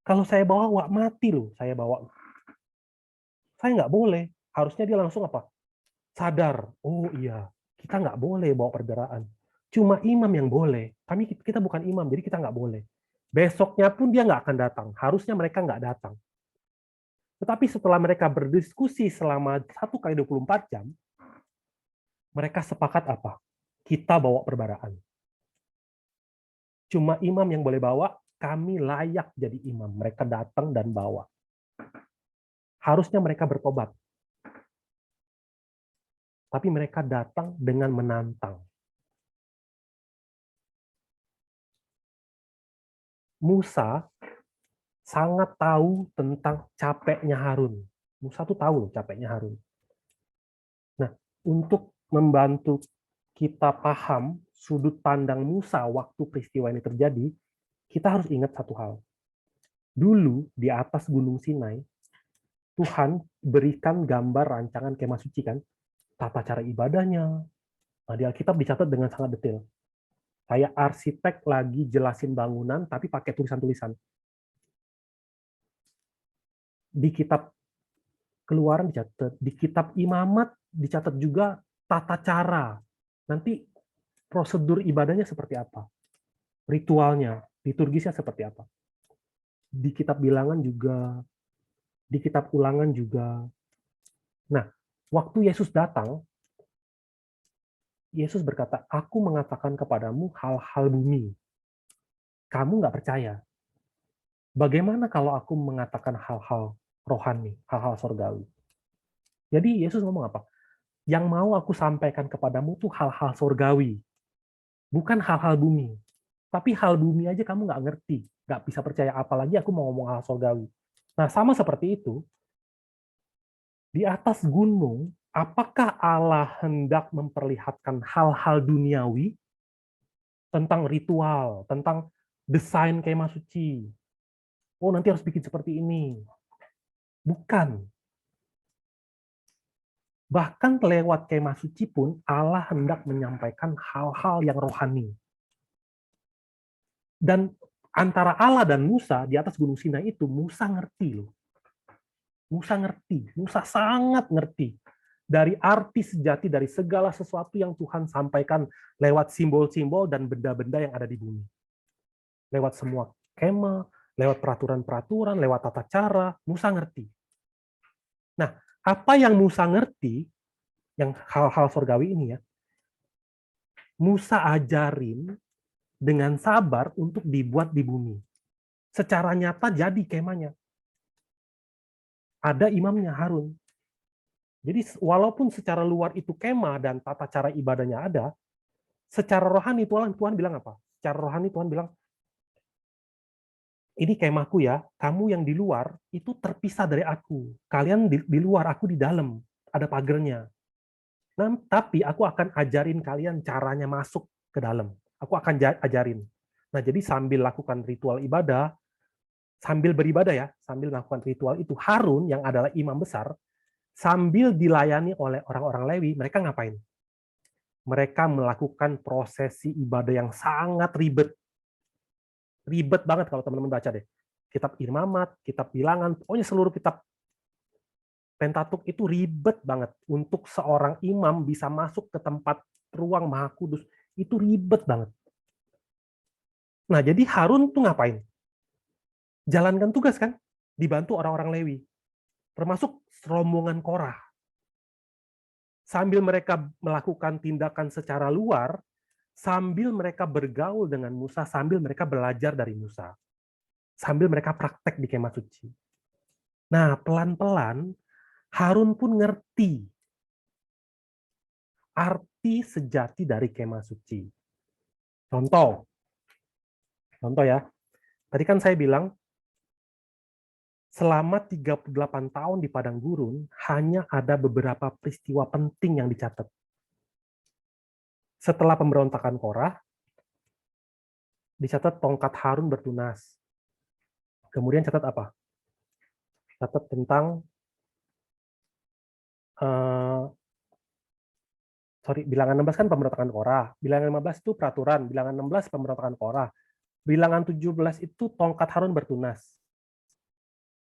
Kalau saya bawa, mati loh saya bawa. Saya nggak boleh. Harusnya dia langsung apa? Sadar. Oh iya, kita nggak boleh bawa perberaan. Cuma imam yang boleh. Kita bukan imam, jadi kita nggak boleh. Besoknya pun dia nggak akan datang. Harusnya mereka nggak datang. Tetapi setelah mereka berdiskusi selama 1 kali 24 jam, mereka sepakat apa? Kita bawa perbaraan. Cuma imam yang boleh bawa, kami layak jadi imam. Mereka datang dan bawa. Harusnya mereka bertobat. Tapi mereka datang dengan menantang. Musa sangat tahu tentang capeknya Harun. Musa tuh tahu loh capeknya Harun. Nah, untuk membantu kita paham sudut pandang Musa waktu peristiwa ini terjadi, kita harus ingat satu hal. Dulu di atas Gunung Sinai, Tuhan berikan gambar rancangan kemah suci kan, tata cara ibadahnya. Nah, di Alkitab dicatat dengan sangat detail. Kayak arsitek lagi jelasin bangunan, tapi pakai tulisan-tulisan. Di kitab Keluaran dicatat, di kitab Imamat dicatat juga tata cara. Nanti prosedur ibadahnya seperti apa, ritualnya, liturgisnya seperti apa. Di kitab Bilangan juga, di kitab Ulangan juga. Nah, waktu Yesus datang, Yesus berkata, aku mengatakan kepadamu hal-hal bumi. Kamu nggak percaya. Bagaimana kalau aku mengatakan hal-hal rohani, hal-hal surgawi? Jadi Yesus ngomong apa? Yang mau aku sampaikan kepadamu tuh hal-hal surgawi, bukan hal-hal bumi. Tapi hal bumi aja kamu nggak ngerti, nggak bisa percaya, apalagi aku mau ngomong hal surgawi. Nah, sama seperti itu, di atas gunung, apakah Allah hendak memperlihatkan hal-hal duniawi tentang ritual, tentang desain kemah suci? Oh, nanti harus bikin seperti ini. Bukan. Bahkan lewat kemah suci pun Allah hendak menyampaikan hal-hal yang rohani. Dan antara Allah dan Musa di atas Gunung Sinai itu, Musa ngerti loh. Musa ngerti. Musa sangat ngerti. Dari arti sejati dari segala sesuatu yang Tuhan sampaikan lewat simbol-simbol dan benda-benda yang ada di bumi. Lewat semua kemah, lewat peraturan-peraturan, lewat tata cara, Musa ngerti. Nah, apa yang Musa ngerti, yang hal-hal surgawi ini ya, Musa ajarin dengan sabar untuk dibuat di bumi. Secara nyata jadi kemahnya. Ada imamnya Harun. Jadi walaupun secara luar itu kemah dan tata cara ibadahnya ada, secara rohani Tuhan bilang apa? Secara rohani Tuhan bilang, ini kemahku ya, kamu yang di luar itu terpisah dari aku. Kalian di luar, aku di dalam. Ada pagernya. Nah, tapi aku akan ajarin kalian caranya masuk ke dalam. Aku akan ajarin. Nah, jadi sambil lakukan ritual ibadah, sambil beribadah ya, sambil melakukan ritual itu, Harun yang adalah imam besar, sambil dilayani oleh orang-orang Lewi, mereka ngapain? Mereka melakukan prosesi ibadah yang sangat ribet. Ribet banget kalau teman-teman baca deh. Kitab Imamat, kitab Bilangan, pokoknya seluruh kitab Pentateuch itu ribet banget. Untuk seorang imam bisa masuk ke tempat ruang Maha Kudus, itu ribet banget. Nah, jadi Harun tuh ngapain? Jalankan tugas kan? Dibantu orang-orang Lewi. Termasuk rombongan Korah. Sambil mereka melakukan tindakan secara luar, sambil mereka bergaul dengan Musa, sambil mereka belajar dari Musa. Sambil mereka praktek di kemah suci. Nah, pelan-pelan Harun pun ngerti arti sejati dari kemah suci. Contoh ya. Tadi kan saya bilang, selama 38 tahun di padang gurun, hanya ada beberapa peristiwa penting yang dicatat. Setelah pemberontakan Korah, dicatat tongkat Harun bertunas. Kemudian catat apa? Catat tentang bilangan 16 kan pemberontakan Korah, bilangan 15 itu peraturan, bilangan 16 pemberontakan Korah, bilangan 17 itu tongkat Harun bertunas.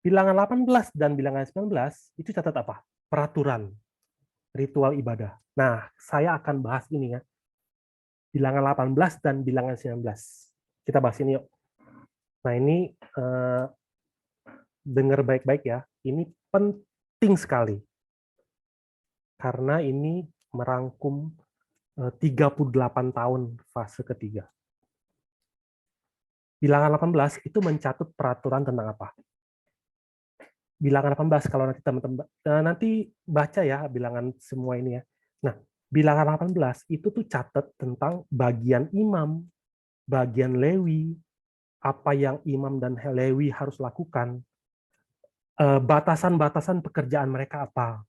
Bilangan 18 dan bilangan 19 itu catat apa? Peraturan, ritual ibadah. Nah, saya akan bahas ini ya. Bilangan 18 dan bilangan 19. Kita bahas ini yuk. Nah, ini dengar baik-baik ya. Ini penting sekali. Karena ini merangkum 38 tahun fase ketiga. Bilangan 18 itu mencatat peraturan tentang apa? Bilangan 18 kalau nanti teman-teman nanti baca ya bilangan semua ini ya. Nah, bilangan 18 itu tuh catat tentang bagian imam, bagian Lewi, apa yang imam dan Lewi harus lakukan, batasan-batasan pekerjaan mereka apa.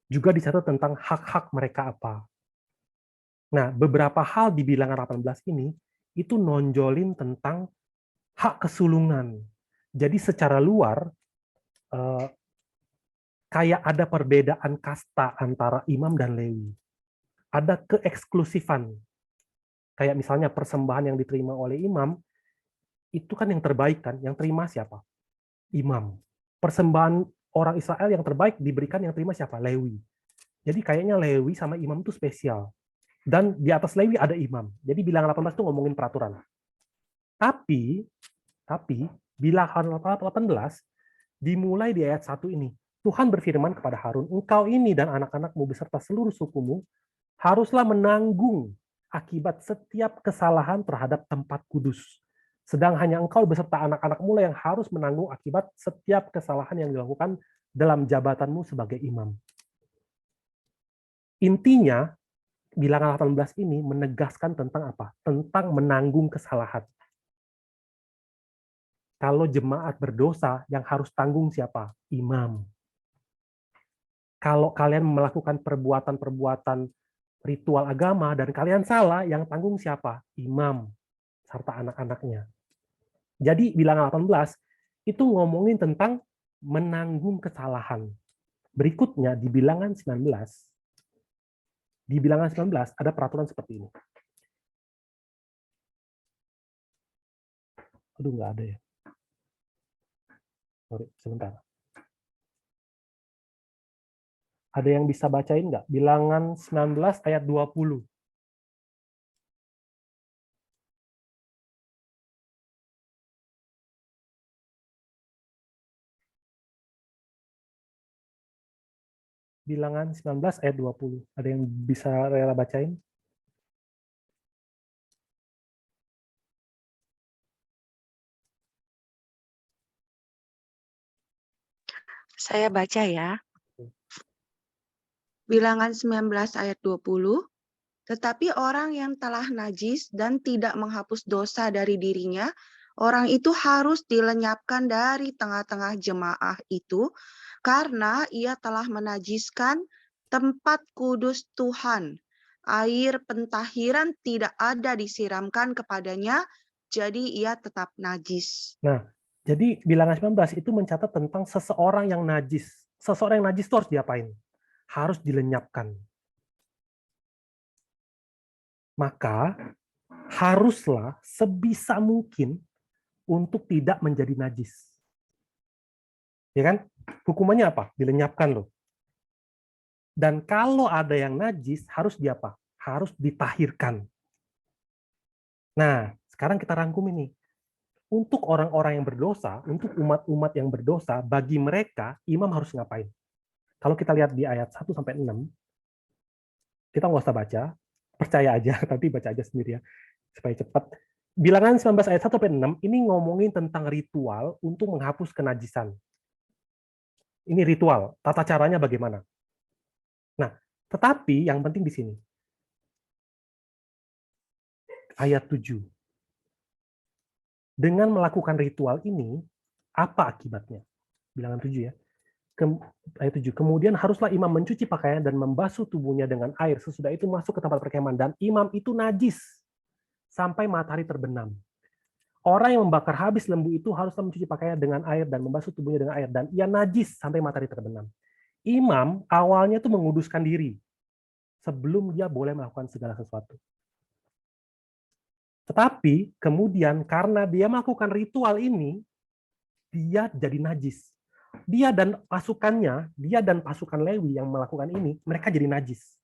Juga dicatat tentang hak-hak mereka apa. Nah, beberapa hal di bilangan 18 ini itu nonjolin tentang hak kesulungan. Jadi secara luar kayak ada perbedaan kasta antara imam dan Lewi. Ada keeksklusifan. Kayak misalnya persembahan yang diterima oleh imam, itu kan yang terbaik kan, yang terima siapa? Imam. Persembahan orang Israel yang terbaik diberikan yang terima siapa? Lewi. Jadi kayaknya Lewi sama imam itu spesial. Dan di atas Lewi ada imam. Jadi bilangan 18 itu ngomongin peraturan. Tapi bilangan 18 dimulai di ayat 1 ini. Tuhan berfirman kepada Harun, engkau ini dan anak-anakmu beserta seluruh sukumu haruslah menanggung akibat setiap kesalahan terhadap tempat kudus. Sedang hanya engkau beserta anak-anakmu yang harus menanggung akibat setiap kesalahan yang dilakukan dalam jabatanmu sebagai imam. Intinya, bilangan 18 ini menegaskan tentang apa? Tentang menanggung kesalahan. Kalau jemaat berdosa, yang harus tanggung siapa? Imam. Kalau kalian melakukan perbuatan-perbuatan ritual agama dan kalian salah, yang tanggung siapa? Imam serta anak-anaknya. Jadi bilangan 18 itu ngomongin tentang menanggung kesalahan. Berikutnya di bilangan 19, ada peraturan seperti ini. Aduh, nggak ada ya. Sorry, sebentar. Ada yang bisa bacain nggak? Bilangan 19 ayat 20. Bilangan 19 ayat 20. Ada yang bisa rela bacain? Saya baca ya. Bilangan 19 ayat 20. Tetapi orang yang telah najis dan tidak menghapus dosa dari dirinya, orang itu harus dilenyapkan dari tengah-tengah jemaah itu, karena ia telah menajiskan tempat kudus Tuhan. Air pentahiran tidak ada disiramkan kepadanya, jadi ia tetap najis. Nah, jadi bilangan 19 itu mencatat tentang seseorang yang najis. Seseorang yang najis itu harus diapain? Harus dilenyapkan. Maka haruslah sebisa mungkin untuk tidak menjadi najis. Ya kan? Hukumannya apa? Dilenyapkan loh. Dan kalau ada yang najis, harus diapa? Harus ditahirkan. Nah, sekarang kita rangkum ini. Untuk orang-orang yang berdosa, untuk umat-umat yang berdosa, bagi mereka, imam harus ngapain? Kalau kita lihat di ayat 1-6, kita nggak usah baca, percaya aja, tapi baca aja sendiri ya, supaya cepat. Bilangan 19 ayat 1-6, ini ngomongin tentang ritual untuk menghapus kenajisan. Ini ritual, tata caranya bagaimana. Nah, tetapi yang penting di sini, ayat 7. Dengan melakukan ritual ini, apa akibatnya? Bilangan 7 ya. Ayat 7. Kemudian haruslah imam mencuci pakaian dan membasuh tubuhnya dengan air. Sesudah itu masuk ke tempat perkemahan. Dan imam itu najis sampai matahari terbenam. Orang yang membakar habis lembu itu haruslah mencuci pakaian dengan air dan membasuh tubuhnya dengan air. Dan ia najis sampai matahari terbenam. Imam awalnya itu menguduskan diri sebelum dia boleh melakukan segala sesuatu. Tetapi kemudian karena dia melakukan ritual ini, dia jadi najis. Dia dan pasukan Lewi yang melakukan ini, mereka jadi najis.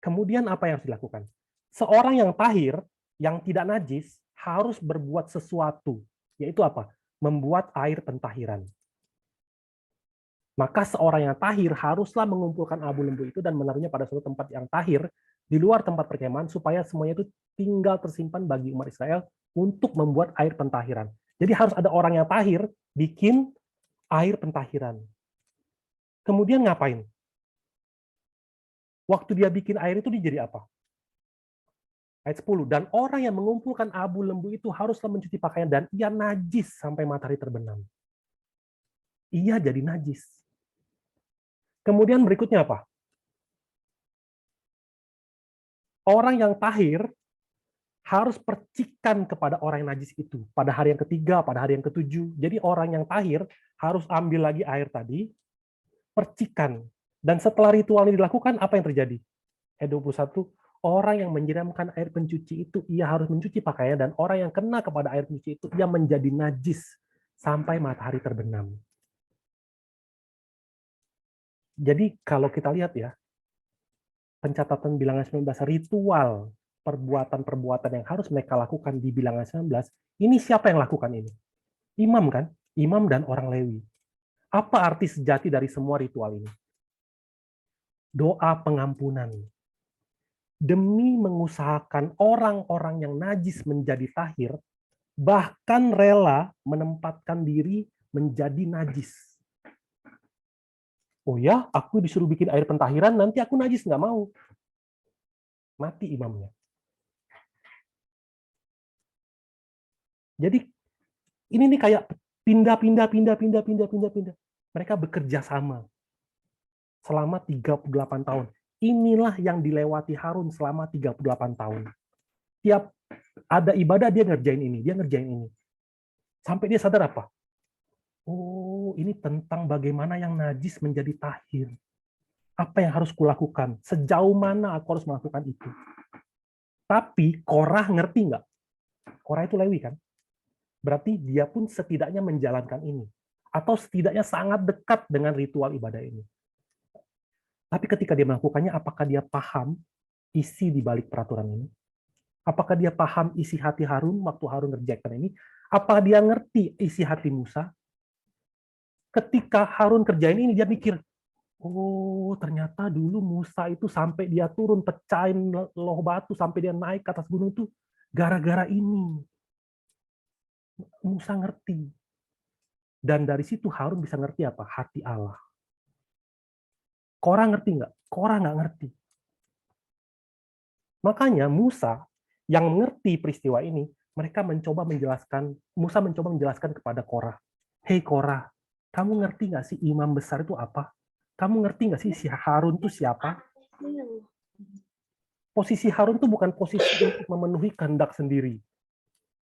Kemudian apa yang harus dilakukan? Seorang yang tahir, yang tidak najis, harus berbuat sesuatu. Yaitu apa? Membuat air pentahiran. Maka seorang yang tahir haruslah mengumpulkan abu lembu itu dan menaruhnya pada suatu tempat yang tahir di luar tempat perkemahan supaya semuanya itu tinggal tersimpan bagi umat Israel untuk membuat air pentahiran. Jadi harus ada orang yang tahir bikin air pentahiran. Kemudian ngapain? Waktu dia bikin air itu dia jadi apa? Ayat 10. Dan orang yang mengumpulkan abu lembu itu haruslah mencuci pakaian dan ia najis sampai matahari terbenam. Ia jadi najis. Kemudian berikutnya apa? Orang yang tahir harus percikan kepada orang yang najis itu pada hari yang ketiga, pada hari yang ketujuh. Jadi orang yang tahir harus ambil lagi air tadi, percikan. Dan setelah ritual ini dilakukan, apa yang terjadi? Ayat 21, orang yang menyiramkan air pencuci itu, ia harus mencuci pakaian, dan orang yang kena kepada air pencuci itu, ia menjadi najis sampai matahari terbenam. Jadi kalau kita lihat ya, pencatatan bilangan 19, ritual perbuatan-perbuatan yang harus mereka lakukan di bilangan 19, ini siapa yang lakukan ini? Imam kan? Imam dan orang Lewi. Apa arti sejati dari semua ritual ini? Doa pengampunan. Demi mengusahakan orang-orang yang najis menjadi tahir, bahkan rela menempatkan diri menjadi najis. Oh ya, aku disuruh bikin air pentahiran, nanti aku najis, nggak mau. Mati imamnya. Jadi ini nih kayak pindah. Mereka bekerja sama selama 38 tahun. Inilah yang dilewati Harun selama 38 tahun. Tiap ada ibadah dia ngerjain ini, dia ngerjain ini. Sampai dia sadar apa? Oh, ini tentang bagaimana yang najis menjadi tahir. Apa yang harus kulakukan? Sejauh mana aku harus melakukan itu? Tapi Korah ngerti nggak? Korah itu Lewi kan? Berarti dia pun setidaknya menjalankan ini. Atau setidaknya sangat dekat dengan ritual ibadah ini. Tapi ketika dia melakukannya, apakah dia paham isi di balik peraturan ini? Apakah dia paham isi hati Harun waktu Harun ngerjakan ini? Apa dia ngerti isi hati Musa? Ketika Harun kerjain ini, dia mikir, oh ternyata dulu Musa itu sampai dia turun, pecahin loh batu, sampai dia naik ke atas gunung itu, gara-gara ini. Musa ngerti. Dan dari situ Harun bisa ngerti apa? Hati Allah. Korah ngerti nggak? Korah nggak ngerti. Makanya Musa yang mengerti peristiwa ini, Musa mencoba menjelaskan kepada Korah. Hei Korah, kamu ngerti nggak sih imam besar itu apa? Kamu ngerti nggak sih si Harun itu siapa? Posisi Harun itu bukan posisi untuk memenuhi kehendak sendiri.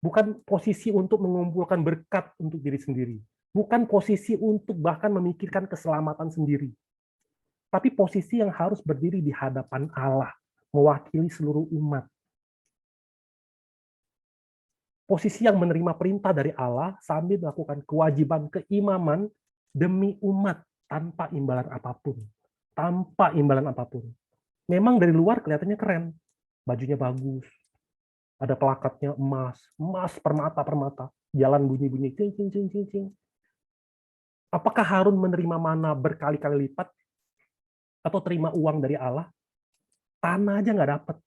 Bukan posisi untuk mengumpulkan berkat untuk diri sendiri. Bukan posisi untuk bahkan memikirkan keselamatan sendiri. Tapi posisi yang harus berdiri di hadapan Allah, mewakili seluruh umat. Posisi yang menerima perintah dari Allah sambil melakukan kewajiban keimaman demi umat tanpa imbalan apapun. Tanpa imbalan apapun. Memang dari luar kelihatannya keren. Bajunya bagus. Ada plakatnya emas. Emas permata-permata. Jalan bunyi-bunyi. Cing, cing, cing, cing, cing. Apakah Harun menerima mana berkali-kali lipat? Atau terima uang dari Allah? Tanah aja nggak dapat.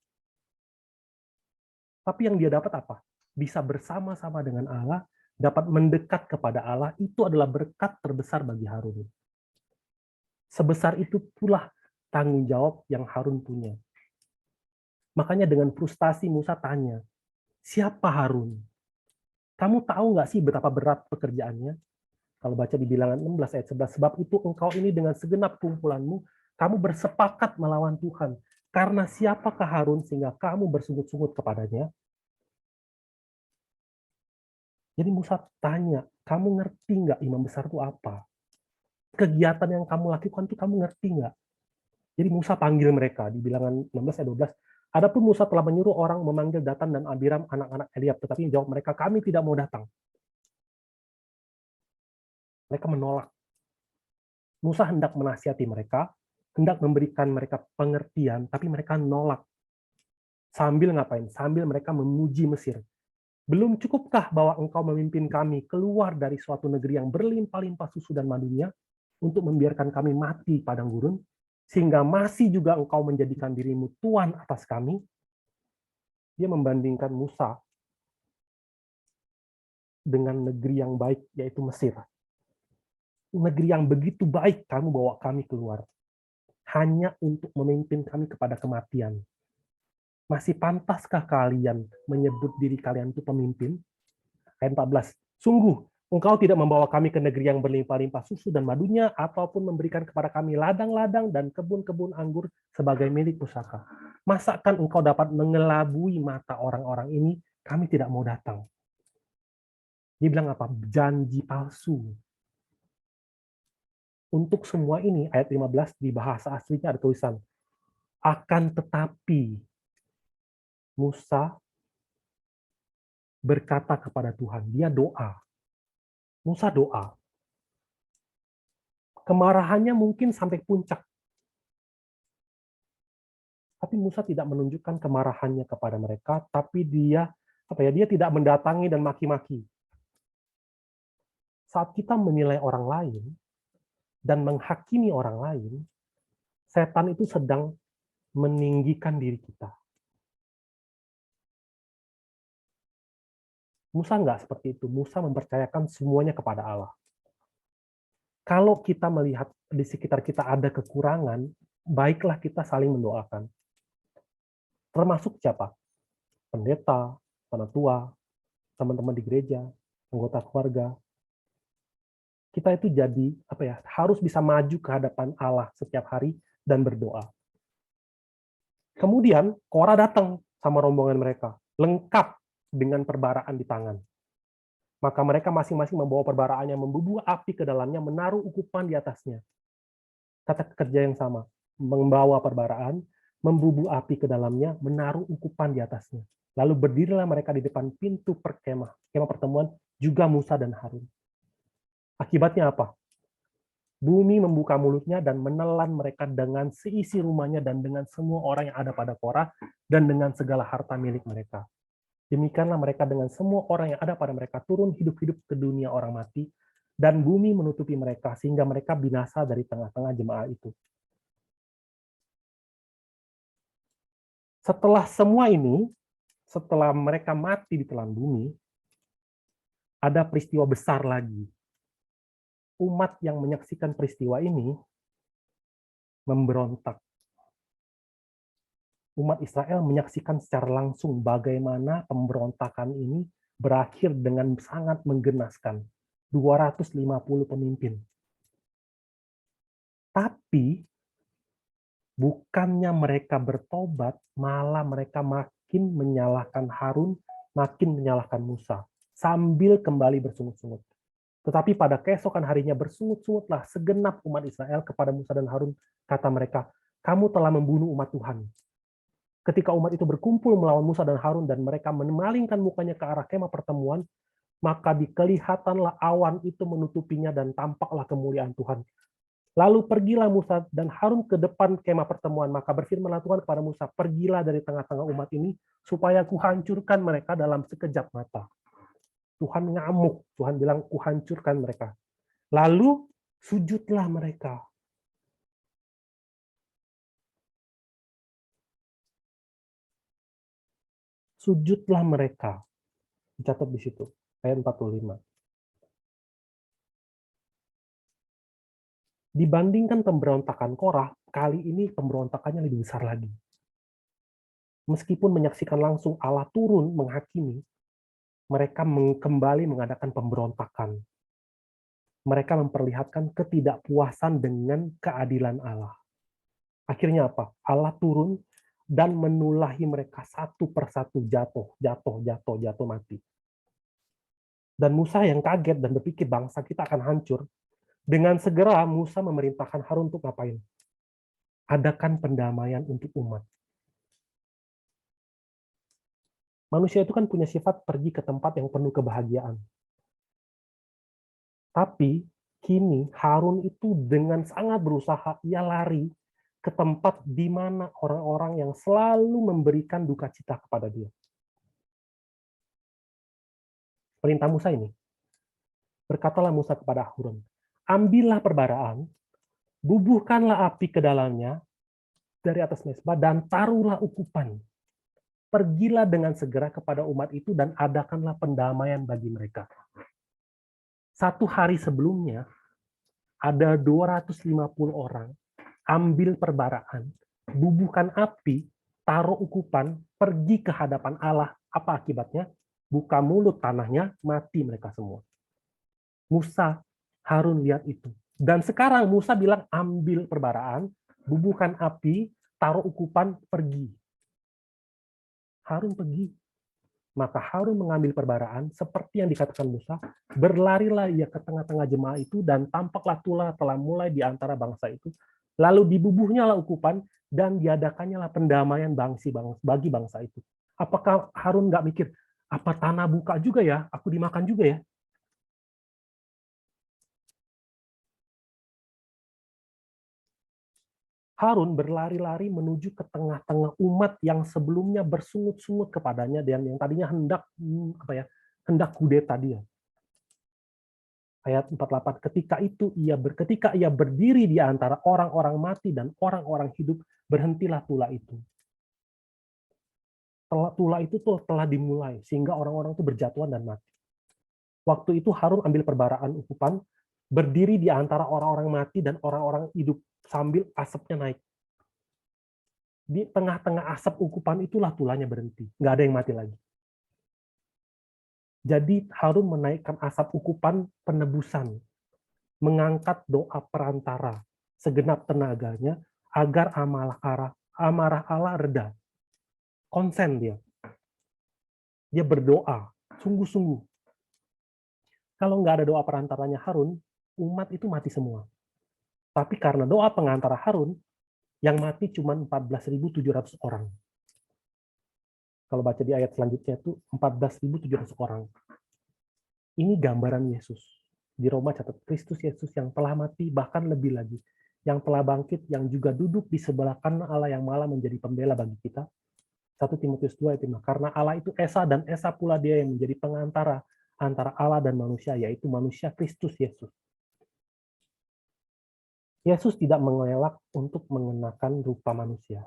Tapi yang dia dapat apa? Bisa bersama-sama dengan Allah, dapat mendekat kepada Allah, itu adalah berkat terbesar bagi Harun. Sebesar itu pula tanggung jawab yang Harun punya. Makanya dengan frustasi Musa tanya, siapa Harun? Kamu tahu nggak sih betapa berat pekerjaannya? Kalau baca di Bilangan 16 ayat 11, sebab itu engkau ini dengan segenap kumpulanmu, kamu bersepakat melawan Tuhan. Karena siapakah Harun sehingga kamu bersungut-sungut kepadanya? Jadi Musa tanya, kamu ngerti nggak imam besar itu apa? Kegiatan yang kamu lakukan itu kamu ngerti nggak? Jadi Musa panggil mereka di Bilangan 16 ayat 12. Adapun Musa telah menyuruh orang memanggil Datan dan Abiram anak-anak Eliab, tetapi jawab mereka, kami tidak mau datang. Mereka menolak. Musa hendak menasihati mereka, hendak memberikan mereka pengertian, tapi mereka nolak. Sambil ngapain? Sambil mereka memuji Mesir. Belum cukupkah bahwa engkau memimpin kami keluar dari suatu negeri yang berlimpah-limpah susu dan madunya untuk membiarkan kami mati padang gurun, sehingga masih juga engkau menjadikan dirimu tuan atas kami? Dia membandingkan Musa dengan negeri yang baik, yaitu Mesir. Negeri yang begitu baik kamu bawa kami keluar, hanya untuk memimpin kami kepada kematian. Masih pantaskah kalian menyebut diri kalian itu pemimpin? Ayat 14. Sungguh, engkau tidak membawa kami ke negeri yang berlimpah-limpah susu dan madunya, ataupun memberikan kepada kami ladang-ladang dan kebun-kebun anggur sebagai milik pusaka. Masakan engkau dapat mengelabui mata orang-orang ini? Kami tidak mau datang. Dia bilang apa? Janji palsu. Untuk semua ini, ayat 15 di bahasa aslinya ada tulisan, akan tetapi Musa berkata kepada Tuhan, dia doa. Musa doa. Kemarahannya mungkin sampai puncak. Tapi Musa tidak menunjukkan kemarahannya kepada mereka, tapi dia tidak mendatangi dan maki-maki. Saat kita menilai orang lain, dan menghakimi orang lain, setan itu sedang meninggikan diri kita. Musa enggak seperti itu. Musa mempercayakan semuanya kepada Allah. Kalau kita melihat di sekitar kita ada kekurangan, baiklah kita saling mendoakan. Termasuk siapa? Pendeta, penatua, teman-teman di gereja, anggota keluarga. Kita itu jadi harus bisa maju ke hadapan Allah setiap hari dan berdoa. Kemudian Korah datang sama rombongan mereka, lengkap dengan perbaraan di tangan. Maka mereka masing-masing membawa perbaraannya, membubuh api ke dalamnya, menaruh ukupan di atasnya. Kata kerja yang sama, membawa perbaraan, membubuh api ke dalamnya, menaruh ukupan di atasnya. Lalu berdirilah mereka di depan pintu kemah pertemuan, juga Musa dan Harun. Akibatnya apa? Bumi membuka mulutnya dan menelan mereka dengan seisi rumahnya dan dengan semua orang yang ada pada Korah dan dengan segala harta milik mereka. Demikianlah mereka dengan semua orang yang ada pada mereka turun hidup-hidup ke dunia orang mati, dan bumi menutupi mereka sehingga mereka binasa dari tengah-tengah jemaah itu. Setelah semua ini, setelah mereka mati di telan bumi, ada peristiwa besar lagi. Umat yang menyaksikan peristiwa ini memberontak. Umat Israel menyaksikan secara langsung bagaimana pemberontakan ini berakhir dengan sangat menggenaskan. 250 pemimpin. Tapi bukannya mereka bertobat, malah mereka makin menyalahkan Harun, makin menyalahkan Musa, sambil kembali bersungut-sungut. Tetapi pada keesokan harinya bersungut-sungutlah segenap umat Israel kepada Musa dan Harun, kata mereka, kamu telah membunuh umat Tuhan. Ketika umat itu berkumpul melawan Musa dan Harun dan mereka memalingkan mukanya ke arah kemah pertemuan, maka dikelihatanlah awan itu menutupinya dan tampaklah kemuliaan Tuhan. Lalu pergilah Musa dan Harun ke depan kemah pertemuan, maka berfirmanlah Tuhan kepada Musa, pergilah dari tengah-tengah umat ini, supaya kuhancurkan mereka dalam sekejap mata. Tuhan ngamuk, Tuhan bilang kuhancurkan mereka. Lalu sujudlah mereka. Sujudlah mereka. Dicatat di situ, ayat 45. Dibandingkan pemberontakan Korah, kali ini pemberontakannya lebih besar lagi. Meskipun menyaksikan langsung Allah turun menghakimi, mereka kembali mengadakan pemberontakan. Mereka memperlihatkan ketidakpuasan dengan keadilan Allah. Akhirnya apa? Allah turun dan menulahi mereka satu persatu jatuh mati. Dan Musa yang kaget dan berpikir bangsa kita akan hancur, dengan segera Musa memerintahkan Harun untuk ngapain? Adakan pendamaian untuk umat. Manusia itu kan punya sifat pergi ke tempat yang penuh kebahagiaan. Tapi kini Harun itu dengan sangat berusaha, ia lari ke tempat di mana orang-orang yang selalu memberikan duka cita kepada dia. Perintah Musa ini, berkatalah Musa kepada Harun, ambillah perbaraan, bubuhkanlah api ke dalamnya dari atas mezbah dan taruhlah ukupan. Pergilah dengan segera kepada umat itu dan adakanlah pendamaian bagi mereka. 1 hari sebelumnya, ada 250 orang, ambil perbaraan, bubuhkan api, taruh ukupan, pergi ke hadapan Allah. Apa akibatnya? Buka mulut tanahnya, mati mereka semua. Musa, Harun lihat itu. Dan sekarang Musa bilang, ambil perbaraan, bubuhkan api, taruh ukupan, pergi. Harun pergi. Maka Harun mengambil perbaraan, seperti yang dikatakan Musa, berlarilah ia ke tengah-tengah jemaah itu, dan tampaklah telah mulai di antara bangsa itu. Lalu dibubuhnyalah ukupan, dan diadakannya pendamaian bagi bangsa itu. Apakah Harun nggak mikir, apa tanah buka juga ya, aku dimakan juga ya? Harun berlari-lari menuju ke tengah-tengah umat yang sebelumnya bersungut-sungut kepadanya dan yang tadinya hendak kudeta dia. Ayat 48, ketika ia berdiri di antara orang-orang mati dan orang-orang hidup, berhentilah tula itu. Tula itu tuh telah dimulai, sehingga orang-orang itu berjatuhan dan mati. Waktu itu Harun ambil perbaraan ukupan, berdiri di antara orang-orang mati dan orang-orang hidup, sambil asapnya naik. Di tengah-tengah asap ukupan itulah tulanya berhenti. Nggak ada yang mati lagi. Jadi Harun menaikkan asap ukupan penebusan, mengangkat doa perantara segenap tenaganya agar amarah Allah reda. Konsen dia. Dia berdoa, sungguh-sungguh. Kalau nggak ada doa perantaranya Harun, umat itu mati semua. Tapi karena doa pengantara Harun, yang mati cuma 14.700 orang. Kalau baca di ayat selanjutnya itu 14.700 orang. Ini gambaran Yesus. Di Roma catat Kristus Yesus yang telah mati, bahkan lebih lagi, yang telah bangkit, yang juga duduk di sebelah kanan Allah yang malah menjadi pembela bagi kita. 1 Timotius 2 ayat 5. Karena Allah itu Esa dan Esa pula dia yang menjadi pengantara antara Allah dan manusia, yaitu manusia Kristus Yesus. Yesus tidak mengelak untuk mengenakan rupa manusia.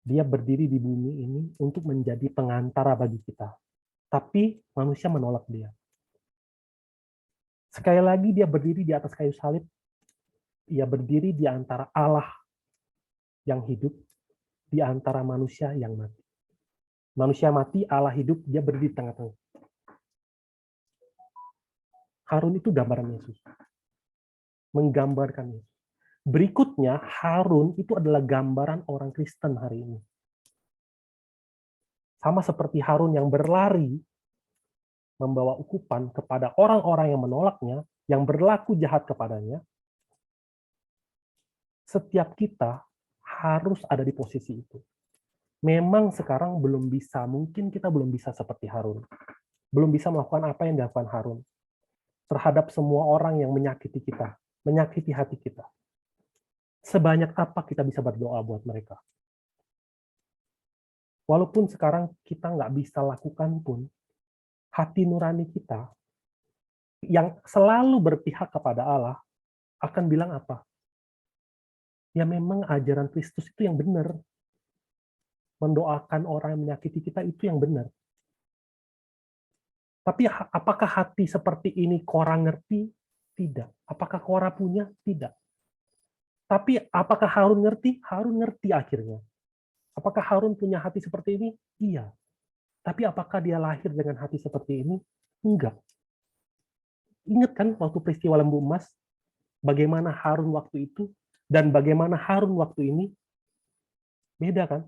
Dia berdiri di bumi ini untuk menjadi pengantara bagi kita. Tapi manusia menolak dia. Sekali lagi dia berdiri di atas kayu salib. Ia berdiri di antara Allah yang hidup, di antara manusia yang mati. Manusia mati, Allah hidup, dia berdiri di tengah-tengah. Harun itu gambaran Yesus. Menggambarkan Yesus. Berikutnya, Harun itu adalah gambaran orang Kristen hari ini. Sama seperti Harun yang berlari membawa ukupan kepada orang-orang yang menolaknya, yang berlaku jahat kepadanya, setiap kita harus ada di posisi itu. Memang sekarang belum bisa, mungkin kita belum bisa seperti Harun. Belum bisa melakukan apa yang dilakukan Harun terhadap semua orang yang menyakiti kita, menyakiti hati kita. Sebanyak apa kita bisa berdoa buat mereka. Walaupun sekarang kita nggak bisa lakukan pun, hati nurani kita yang selalu berpihak kepada Allah akan bilang apa? Ya memang ajaran Kristus itu yang benar. Mendoakan orang yang menyakiti kita itu yang benar. Tapi apakah hati seperti ini Korah ngerti? Tidak. Apakah Korah punya? Tidak. Tapi apakah Harun ngerti? Harun ngerti akhirnya. Apakah Harun punya hati seperti ini? Iya. Tapi apakah dia lahir dengan hati seperti ini? Enggak. Ingat kan waktu peristiwa lembu emas? Bagaimana Harun waktu itu? Dan bagaimana Harun waktu ini? Beda kan?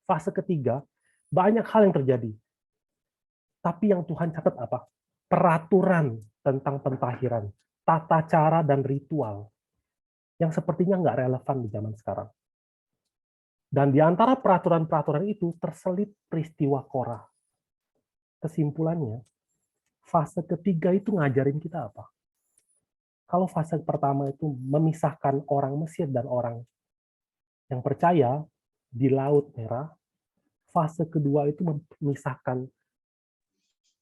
Fase ketiga, banyak hal yang terjadi. Tapi yang Tuhan catat apa? Peraturan tentang pentahiran, tata cara dan ritual yang sepertinya nggak relevan di zaman sekarang. Dan di antara peraturan-peraturan itu terselip peristiwa Korah. Kesimpulannya, fase ketiga itu ngajarin kita apa? Kalau fase pertama itu memisahkan orang Mesir dan orang yang percaya di Laut Merah, fase kedua itu memisahkan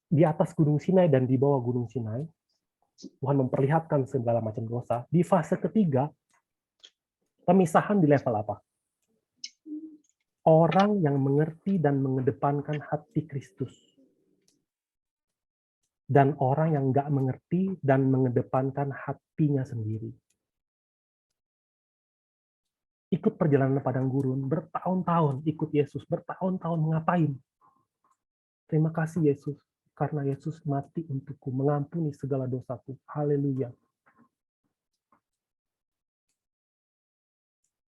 di atas Gunung Sinai dan di bawah Gunung Sinai. Tuhan memperlihatkan segala macam dosa. Di fase ketiga, pemisahan di level apa? Orang yang mengerti dan mengedepankan hati Kristus. Dan orang yang nggak mengerti dan mengedepankan hatinya sendiri. Ikut perjalanan padang gurun, bertahun-tahun ikut Yesus, bertahun-tahun ngapain? Terima kasih Yesus, karena Yesus mati untukku, mengampuni segala dosaku. Haleluya.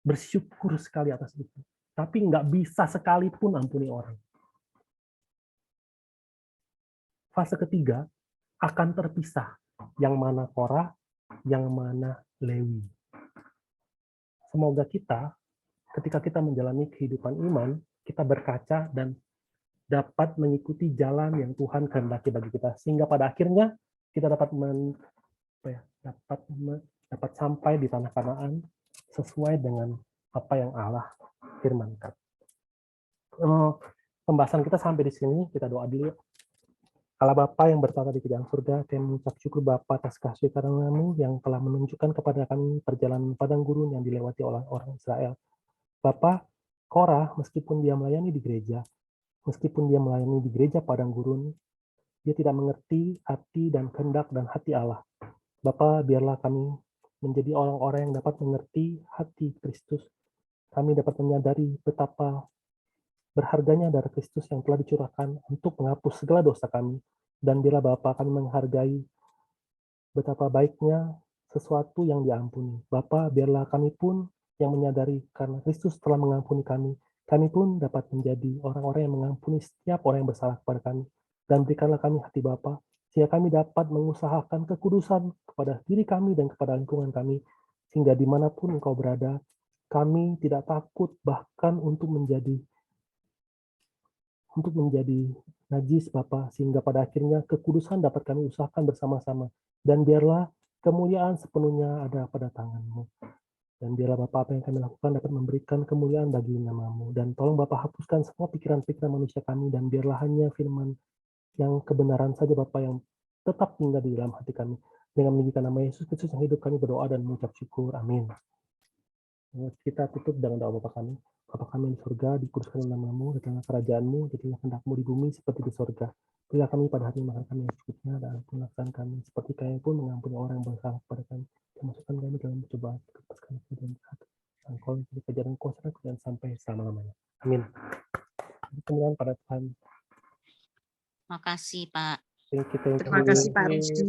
Bersyukur sekali atas itu. Tapi nggak bisa sekalipun ampuni orang. Fase ketiga akan terpisah. Yang mana Korah, yang mana Lewi. Semoga kita, ketika kita menjalani kehidupan iman, kita berkaca dan dapat mengikuti jalan yang Tuhan kehendaki bagi kita. Sehingga pada akhirnya kita dapat dapat sampai di tanah Kanaan sesuai dengan apa yang Allah firmankan. Pembahasan kita sampai di sini, kita doa dulu. Allah Bapa yang bertata di kerajaan surga, kami mengucap syukur Bapa atas kasih karunia-Mu yang telah menunjukkan kepada kami perjalanan padang gurun yang dilewati oleh orang Israel. Bapa, Korah meskipun dia melayani di gereja, meskipun dia melayani di gereja padang gurun, dia tidak mengerti hati dan kehendak dan hati Allah. Bapa, biarlah kami menjadi orang-orang yang dapat mengerti hati Kristus. Kami dapat menyadari betapa berharganya darah Kristus yang telah dicurahkan untuk menghapus segala dosa kami. Dan bila Bapa kami menghargai betapa baiknya sesuatu yang diampuni. Bapa, biarlah kami pun yang menyadari karena Kristus telah mengampuni kami pun dapat menjadi orang-orang yang mengampuni setiap orang yang bersalah kepada kami. Dan berikanlah kami hati Bapa, sehingga kami dapat mengusahakan kekudusan kepada diri kami dan kepada lingkungan kami, sehingga dimanapun Engkau berada, kami tidak takut bahkan untuk menjadi najis Bapa, sehingga pada akhirnya kekudusan dapat kami usahakan bersama-sama. Dan biarlah kemuliaan sepenuhnya ada pada tangan-Mu. Dan biarlah Bapa apa yang kami lakukan dapat memberikan kemuliaan bagi nama-Mu. Dan tolong Bapa hapuskan semua pikiran-pikiran manusia kami, dan biarlah hanya firman yang kebenaran saja Bapa yang tetap tinggal di dalam hati kami. Dengan meninggikan nama Yesus Kristus yang hidup, kami berdoa dan mengucap syukur. Amin. Kita tutup dengan doa Bapa kami. Bapa kami di surga, dikuduskan nama-Mu, datanglah kerajaan-Mu, jadilah kehendak-Mu di bumi seperti di surga. Berilah kami pada hari ini makan kami yang secukupnya, dan ampunilah kesalahan kami, seperti kami pun mengampuni orang yang bersalah kepada kami. Dan masukkan kami dalam percobaan, lepaskan kami dari jahat. Dan Kau yang memberi kejaran kuasa dan sampai selama-lamanya. Amin. Kemuliaan pada Tuhan. Makasih, Pak. Thank you. Terima kasih Pak Rusdi.